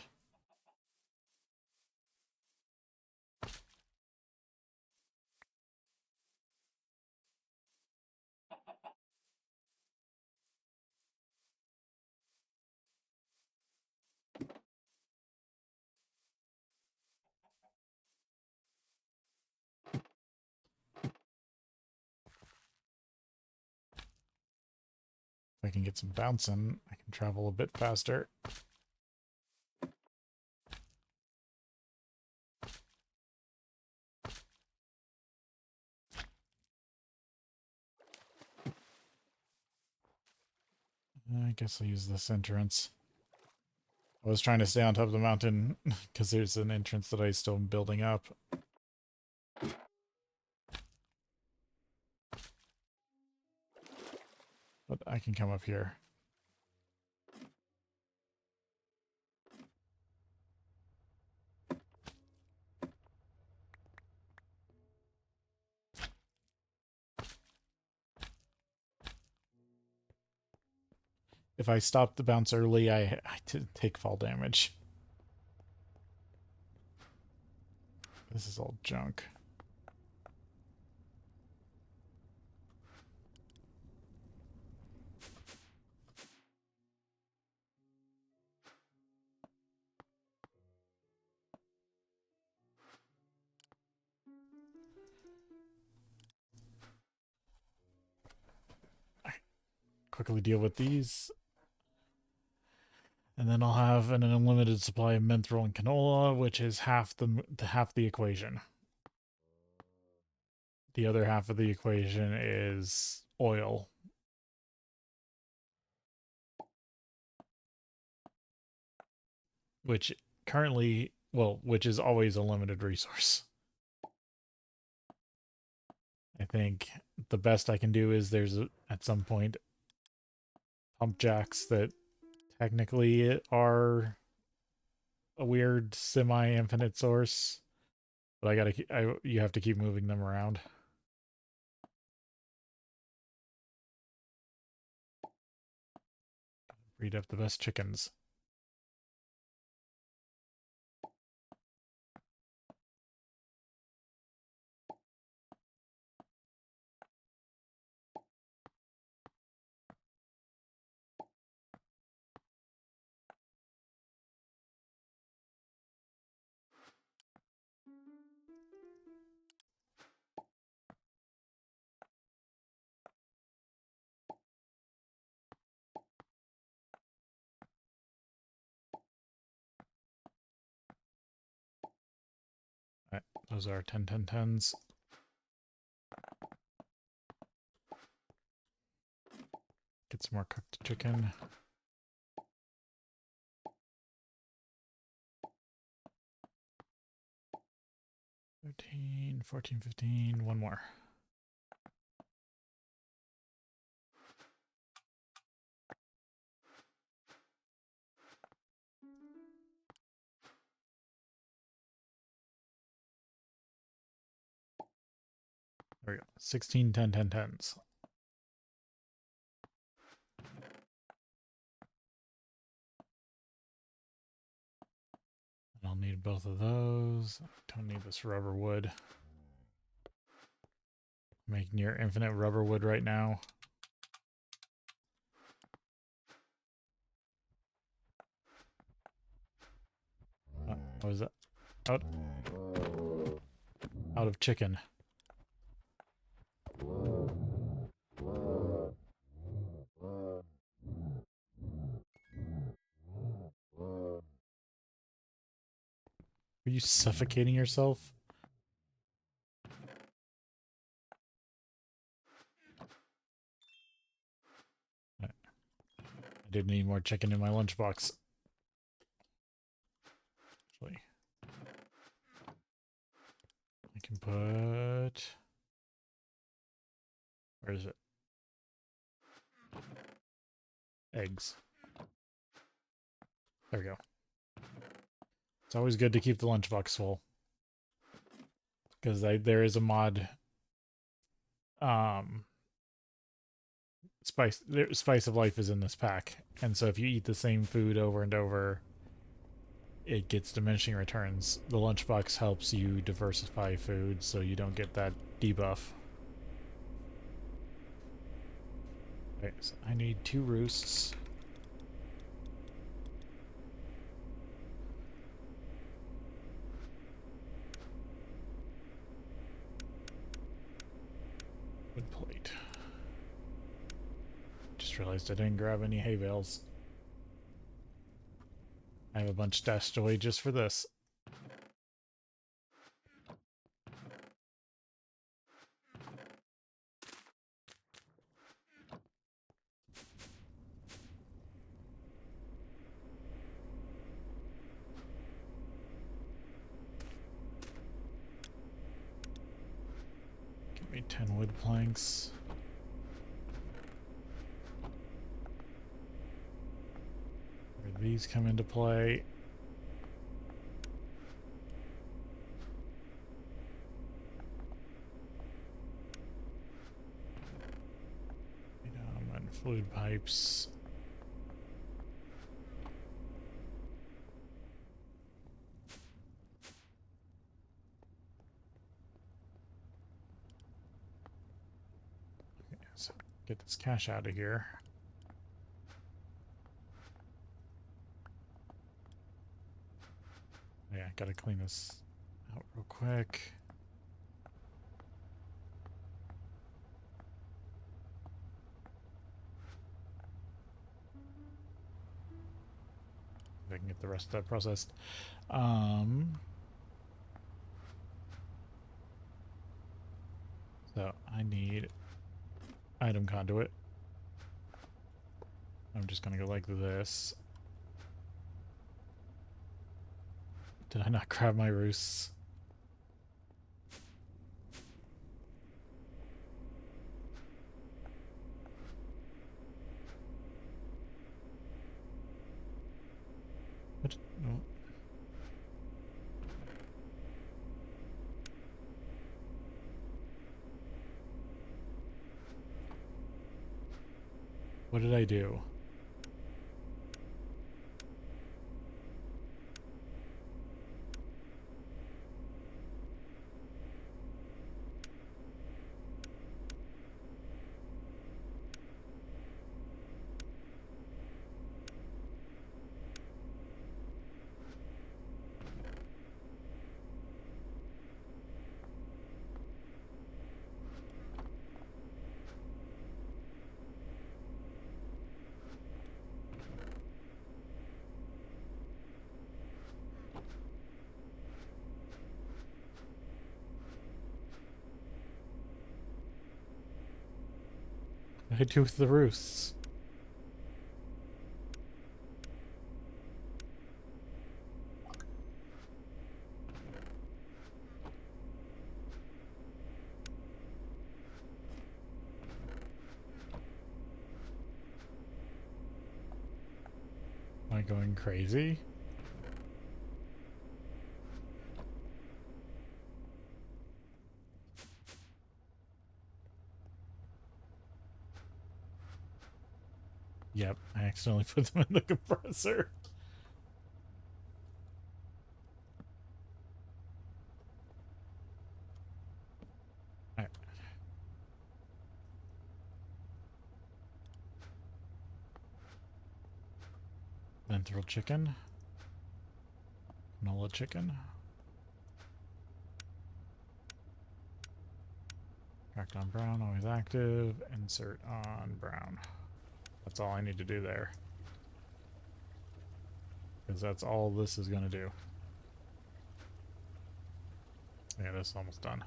I can get some bouncing, I can travel a bit faster. I guess I'll use this entrance. I was trying to stay on top of the mountain because there's an entrance that I still am building up. But I can come up here. If I stop the bounce early, I take fall damage. This is all junk. Quickly deal with these. And then I'll have an unlimited supply of MaRul and canola, which is half the equation. The other half of the equation is oil. Which currently, well, which is always a limited resource. I think the best I can do is at some point pump jacks that technically are a weird semi-infinite source, but you have to keep moving them around. Breed up the best chickens. Alright, those are 10-10-10s. Get some more cooked chicken. 13, 14, 15, one more. There we go. 16, 10, 10, 10s. I'll need both of those. Don't need this rubber wood. Make near infinite rubber wood right now. What is that? Out of chicken. Are you suffocating yourself? I did need more chicken in my lunchbox. Actually, I can put... Where is it? Eggs. There we go. It's always good to keep the lunchbox full. Because there is a mod... Spice of Life is in this pack. And so if you eat the same food over and over, it gets diminishing returns. The lunchbox helps you diversify food so you don't get that debuff. Okay, so I need 2 roosts. Wood plate. Just Just realized I didn't grab any hay bales. I have a bunch stashed away just for this. Give me 10 wood planks. Where these come into play. And fluid pipes. Okay, so get this cash out of here. Yeah, gotta clean this out real quick. If I can get the rest of that processed. So I need item conduit. I'm just gonna go like this. Did I not grab my roosts? What? No. What did I do? What did I do with the roosts? Am I going crazy? Yep, I accidentally put them in the compressor. Alright. Ventral chicken. Canola chicken. Tracked on brown, always active. Insert on brown. That's all I need to do there. Because that's all this is going to do. Yeah, this is almost done.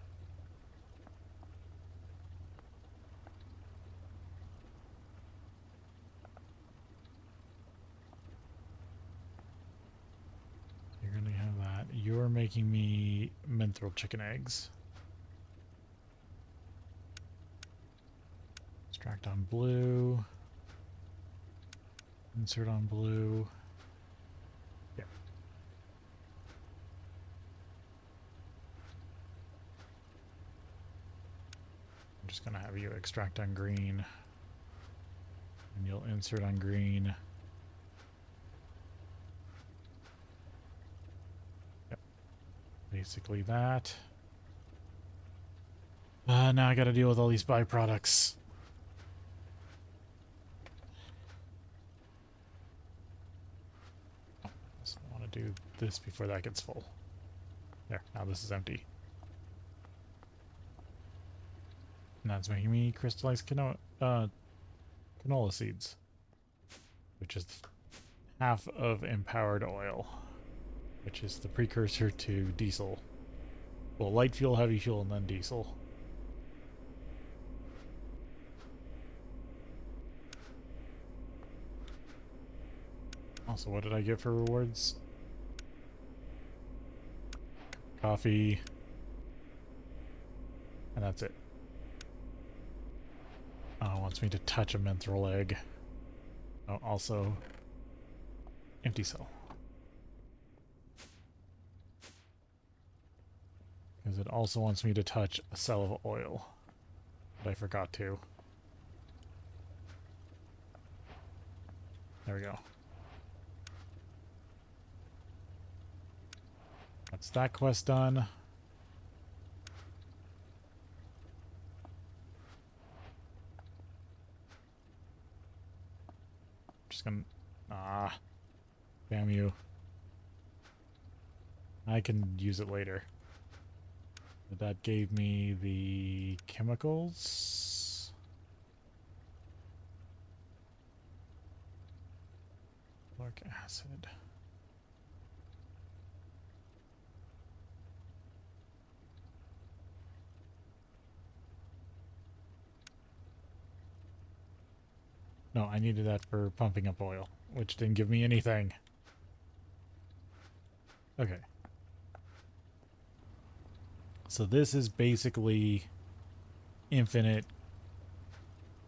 You're going to have that. You're making me menthol chicken eggs. Extract on blue. Insert on blue. Yeah. I'm just going to have you extract on green. And you'll insert on green. Yep. Basically that. Now I got to deal with all these byproducts. Do this before that gets full. There, now this is empty. And that's making me crystallize canola seeds, which is half of empowered oil, which is the precursor to diesel. Well, light fuel, heavy fuel, and then diesel. Also, what did I get for rewards? Coffee. And that's it. Oh, it wants me to touch a MaRul egg. Oh, also empty cell. Because it also wants me to touch a cell of oil. But I forgot to. There we go. That's that quest done. Just gonna... Ah. Damn you. I can use it later. But that gave me the chemicals. Caloric acid. No, I needed that for pumping up oil, which didn't give me anything. Okay. So this is basically infinite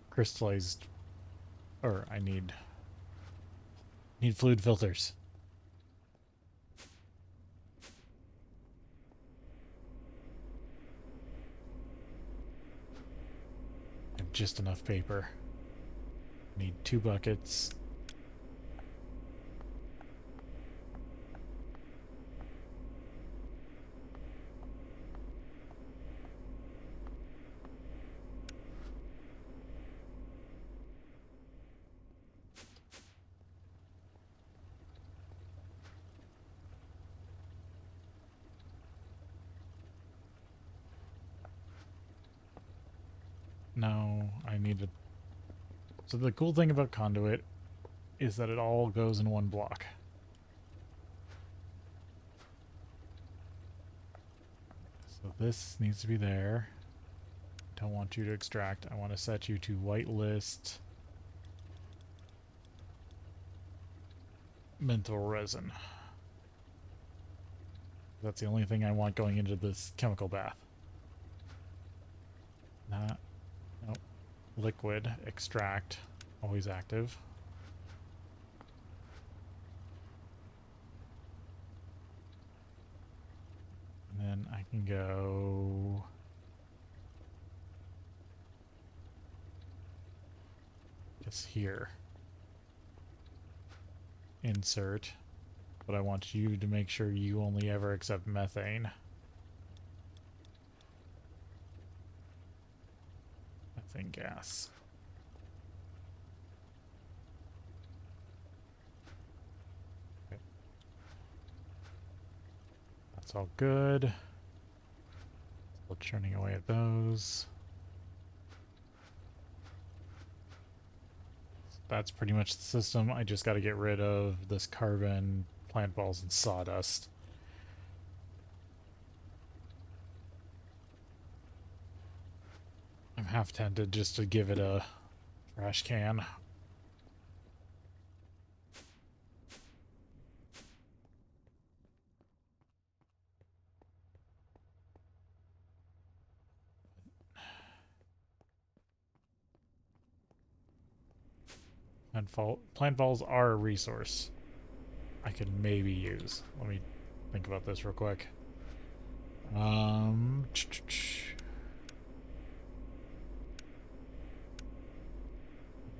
crystallized, or I need fluid filters. I have just enough paper. Need 2 buckets. No, I need a... So the cool thing about conduit is that it all goes in one block. So this needs to be there. Don't want you to extract. I want to set you to whitelist menthol resin. That's the only thing I want going into this chemical bath. Nope. Liquid extract, always active. And then I can go just here. Insert. But I want you to make sure you only ever accept methane. Methane gas. Okay. That's all good. Still churning away at those. That's pretty much the system. I just got to get rid of this carbon, plant balls, and sawdust. I'm half tempted just to give it a trash can. Plant balls are a resource I could maybe use. Let me think about this real quick.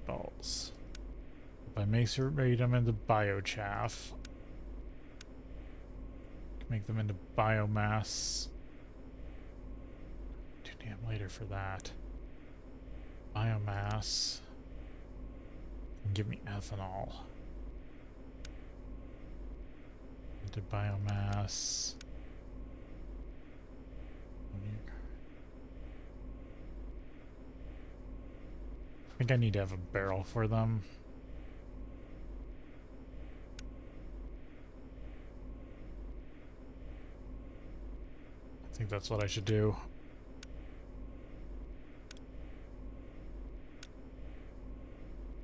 Balls. If I make them into biochaff, make them into biomass. Too damn later for that. Biomass. And give me ethanol. Into biomass. I think I need to have a barrel for them. I think that's what I should do.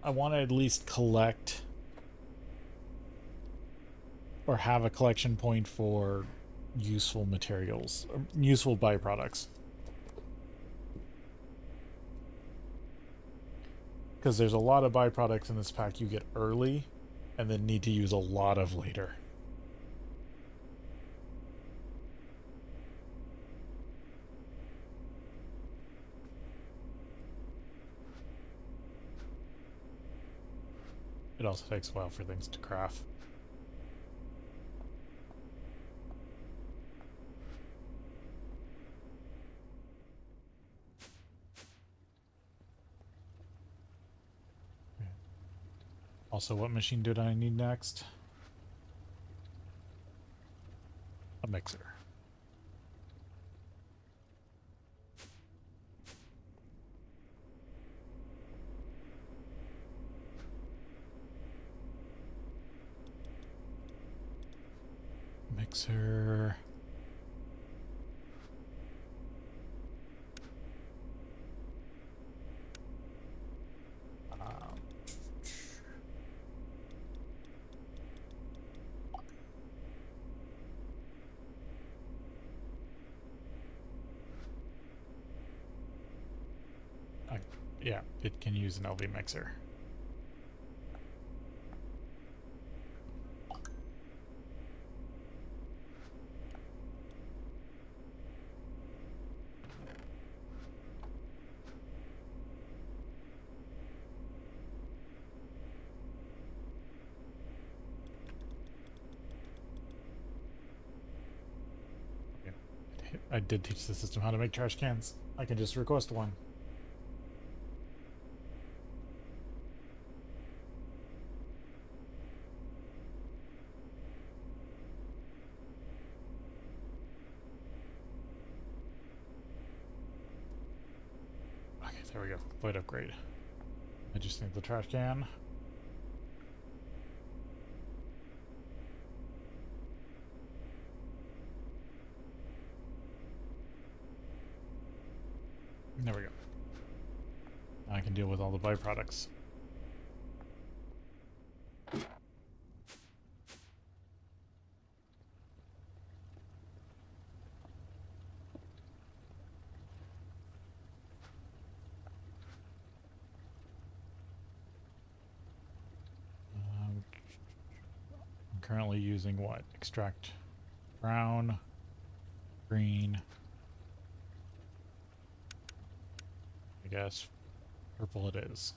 I want to at least collect or have a collection point for useful materials, useful byproducts. Because there's a lot of byproducts in this pack you get early and then need to use a lot of later. It also takes a while for things to craft. Also, what machine did I need next? A mixer. Mixer. Yeah, it can use an LV mixer. I did teach the system how to make trash cans. I can just request one. Okay, there we go. Void upgrade. I just need the trash can. There we go. Now I can deal with all the byproducts. I'm currently using what? Extract brown, green, I guess purple it is.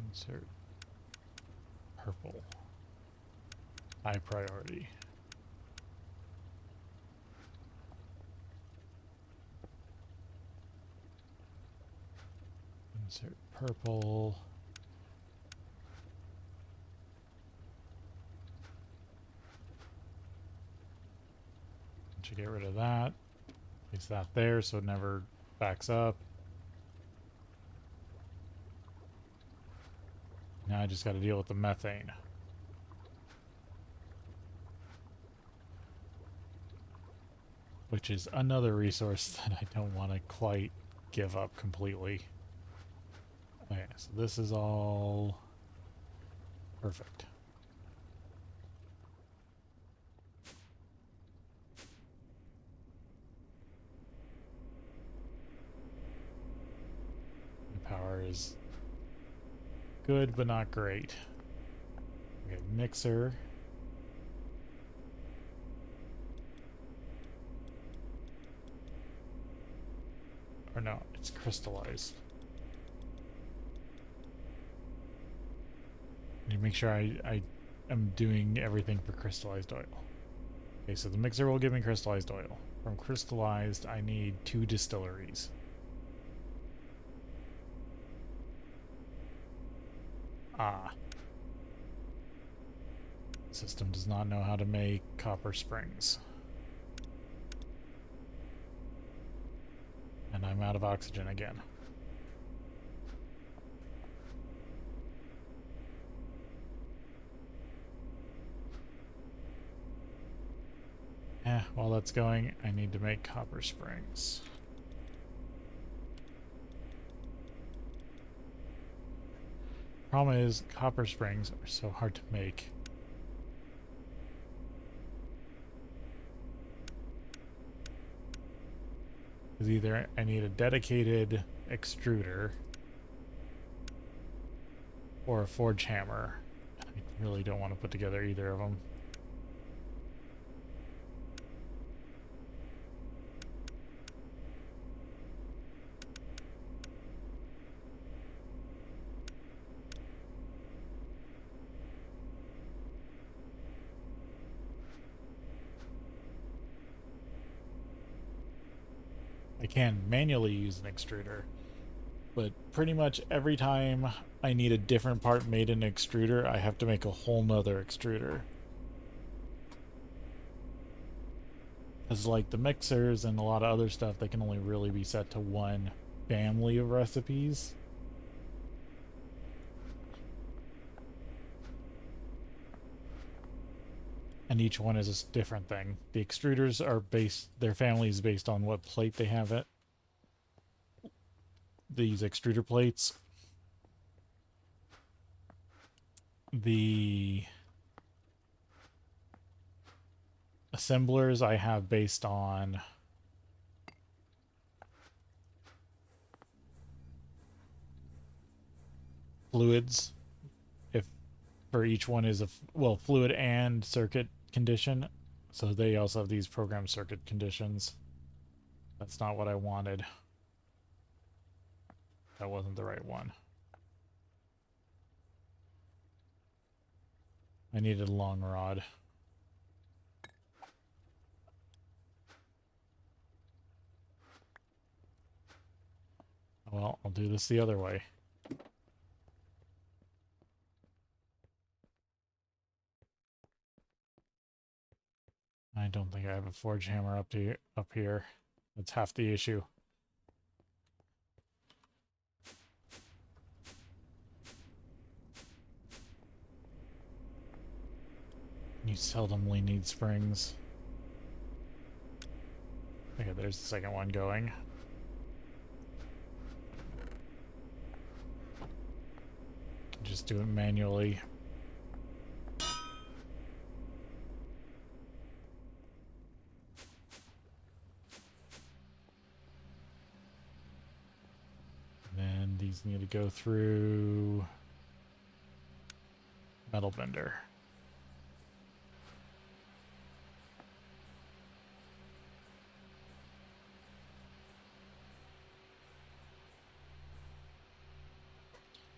Insert purple. High priority. Insert purple. Should get rid of that. Place that there so it never backs up. Now I just got to deal with the methane. Which is another resource that I don't want to quite give up completely. Okay, so this is all perfect. The power is good, but not great. Okay, mixer. Or no, it's crystallized. I need to make sure I am doing everything for crystallized oil. Okay, so the mixer will give me crystallized oil. From crystallized, I need 2 distilleries. Ah. System does not know how to make copper springs. And I'm out of oxygen again. While that's going, I need to make copper springs. Problem is, copper springs are so hard to make. Because either I need a dedicated extruder or a forge hammer. I really don't want to put together either of them. I can manually use an extruder, but pretty much every time I need a different part made in an extruder, I have to make a whole nother extruder. Because like the mixers and a lot of other stuff, they can only really be set to one family of recipes. And each one is a different thing. The extruders are based, their family is based on what plate they have it. These extruder plates. The assemblers I have based on fluids. If for each one is a fluid and circuit condition, so they also have these programmed circuit conditions. That's not what I wanted. That wasn't the right one. I needed a long rod. Well, I'll do this the other way. I don't think I have a forge hammer up here. That's half the issue. You seldomly need springs. Okay, there's the second one going. Just do it manually. And then these need to go through metal bender.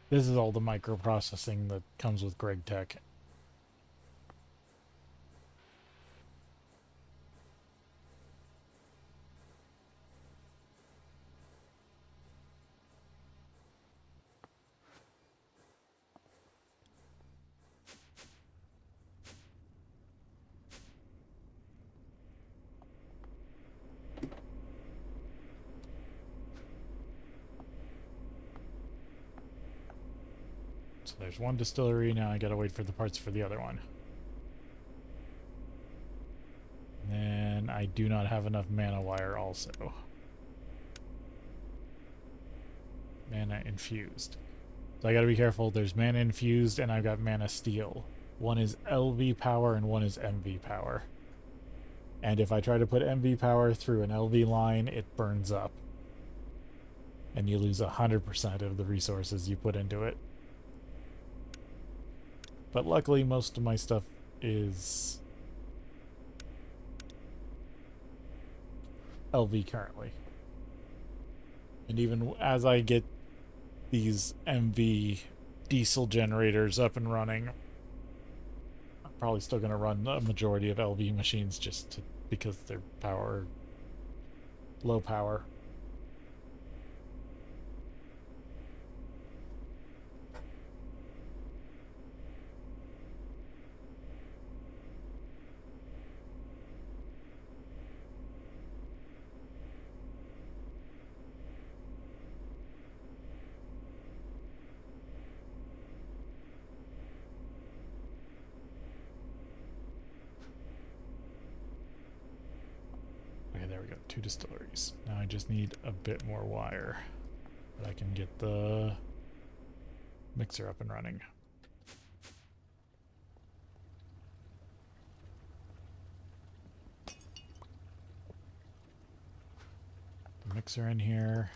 This is all the microprocessing that comes with Greg Tech. So there's one distillery, now I gotta wait for the parts for the other one. And I do not have enough mana wire also. Mana infused. So I gotta be careful, there's mana infused and I've got mana steel. One is LV power and one is MV power. And if I try to put MV power through an LV line, it burns up. And you lose 100% of the resources you put into it. But luckily, most of my stuff is LV currently. And even as I get these MV diesel generators up and running, I'm probably still going to run a majority of LV machines just because they're low power. 2 distilleries. Now I just need a bit more wire. But I can get the mixer up and running. The mixer in here.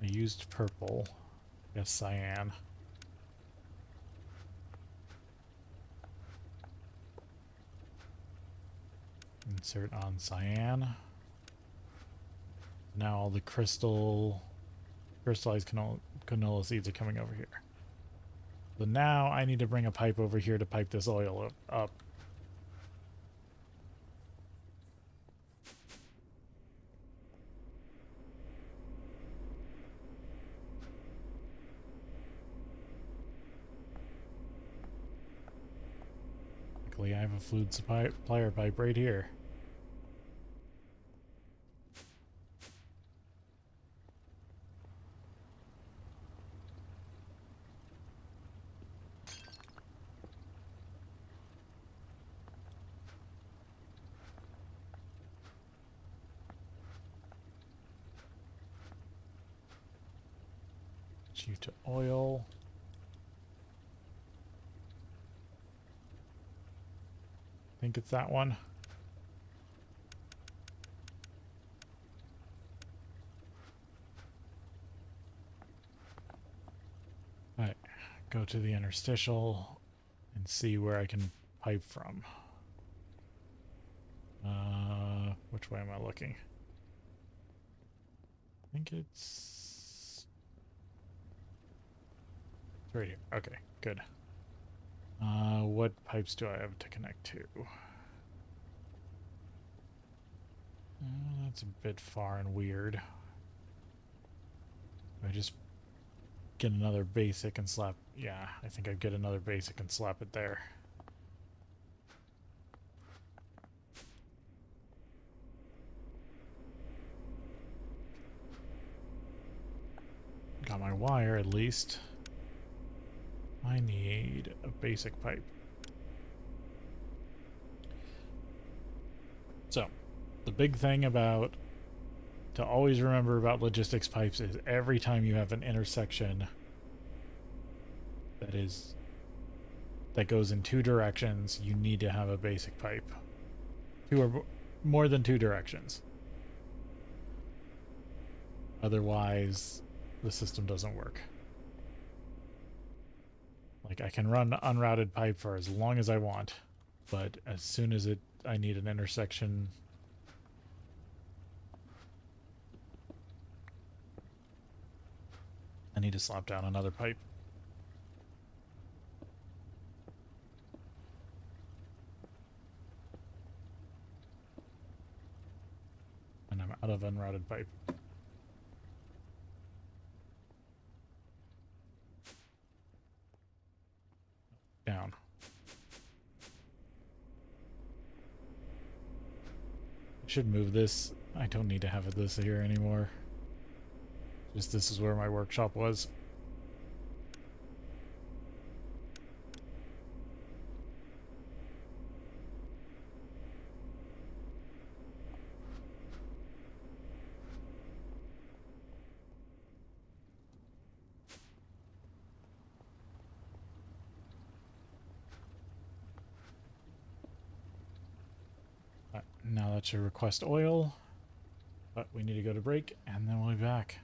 I used purple. Yes, cyan. Insert on cyan. Now all the crystallized canola seeds are coming over here. So now I need to bring a pipe over here to pipe this oil up. Luckily I have a fluid supplier pipe right here. You to oil. I think it's that one. Alright, go to the interstitial and see where I can pipe from. Which way am I looking? I think it's right here. Okay, good. What pipes do I have to connect to? That's a bit far and weird. I just get another basic and slap... Yeah, I think I'd get another basic and slap it there. Got my wire at least. I need a basic pipe. So, the big thing to always remember about logistics pipes is every time you have an intersection that goes in 2 directions, you need to have a basic pipe. 2 or more than 2 directions. Otherwise, the system doesn't work. Like, I can run unrouted pipe for as long as I want, but as soon as I need an intersection, I need to slap down another pipe. And I'm out of unrouted pipe. Down. I should move this. I don't need to have this here anymore. Just this is where my workshop was. Now that should request oil, but we need to go to break and then we'll be back.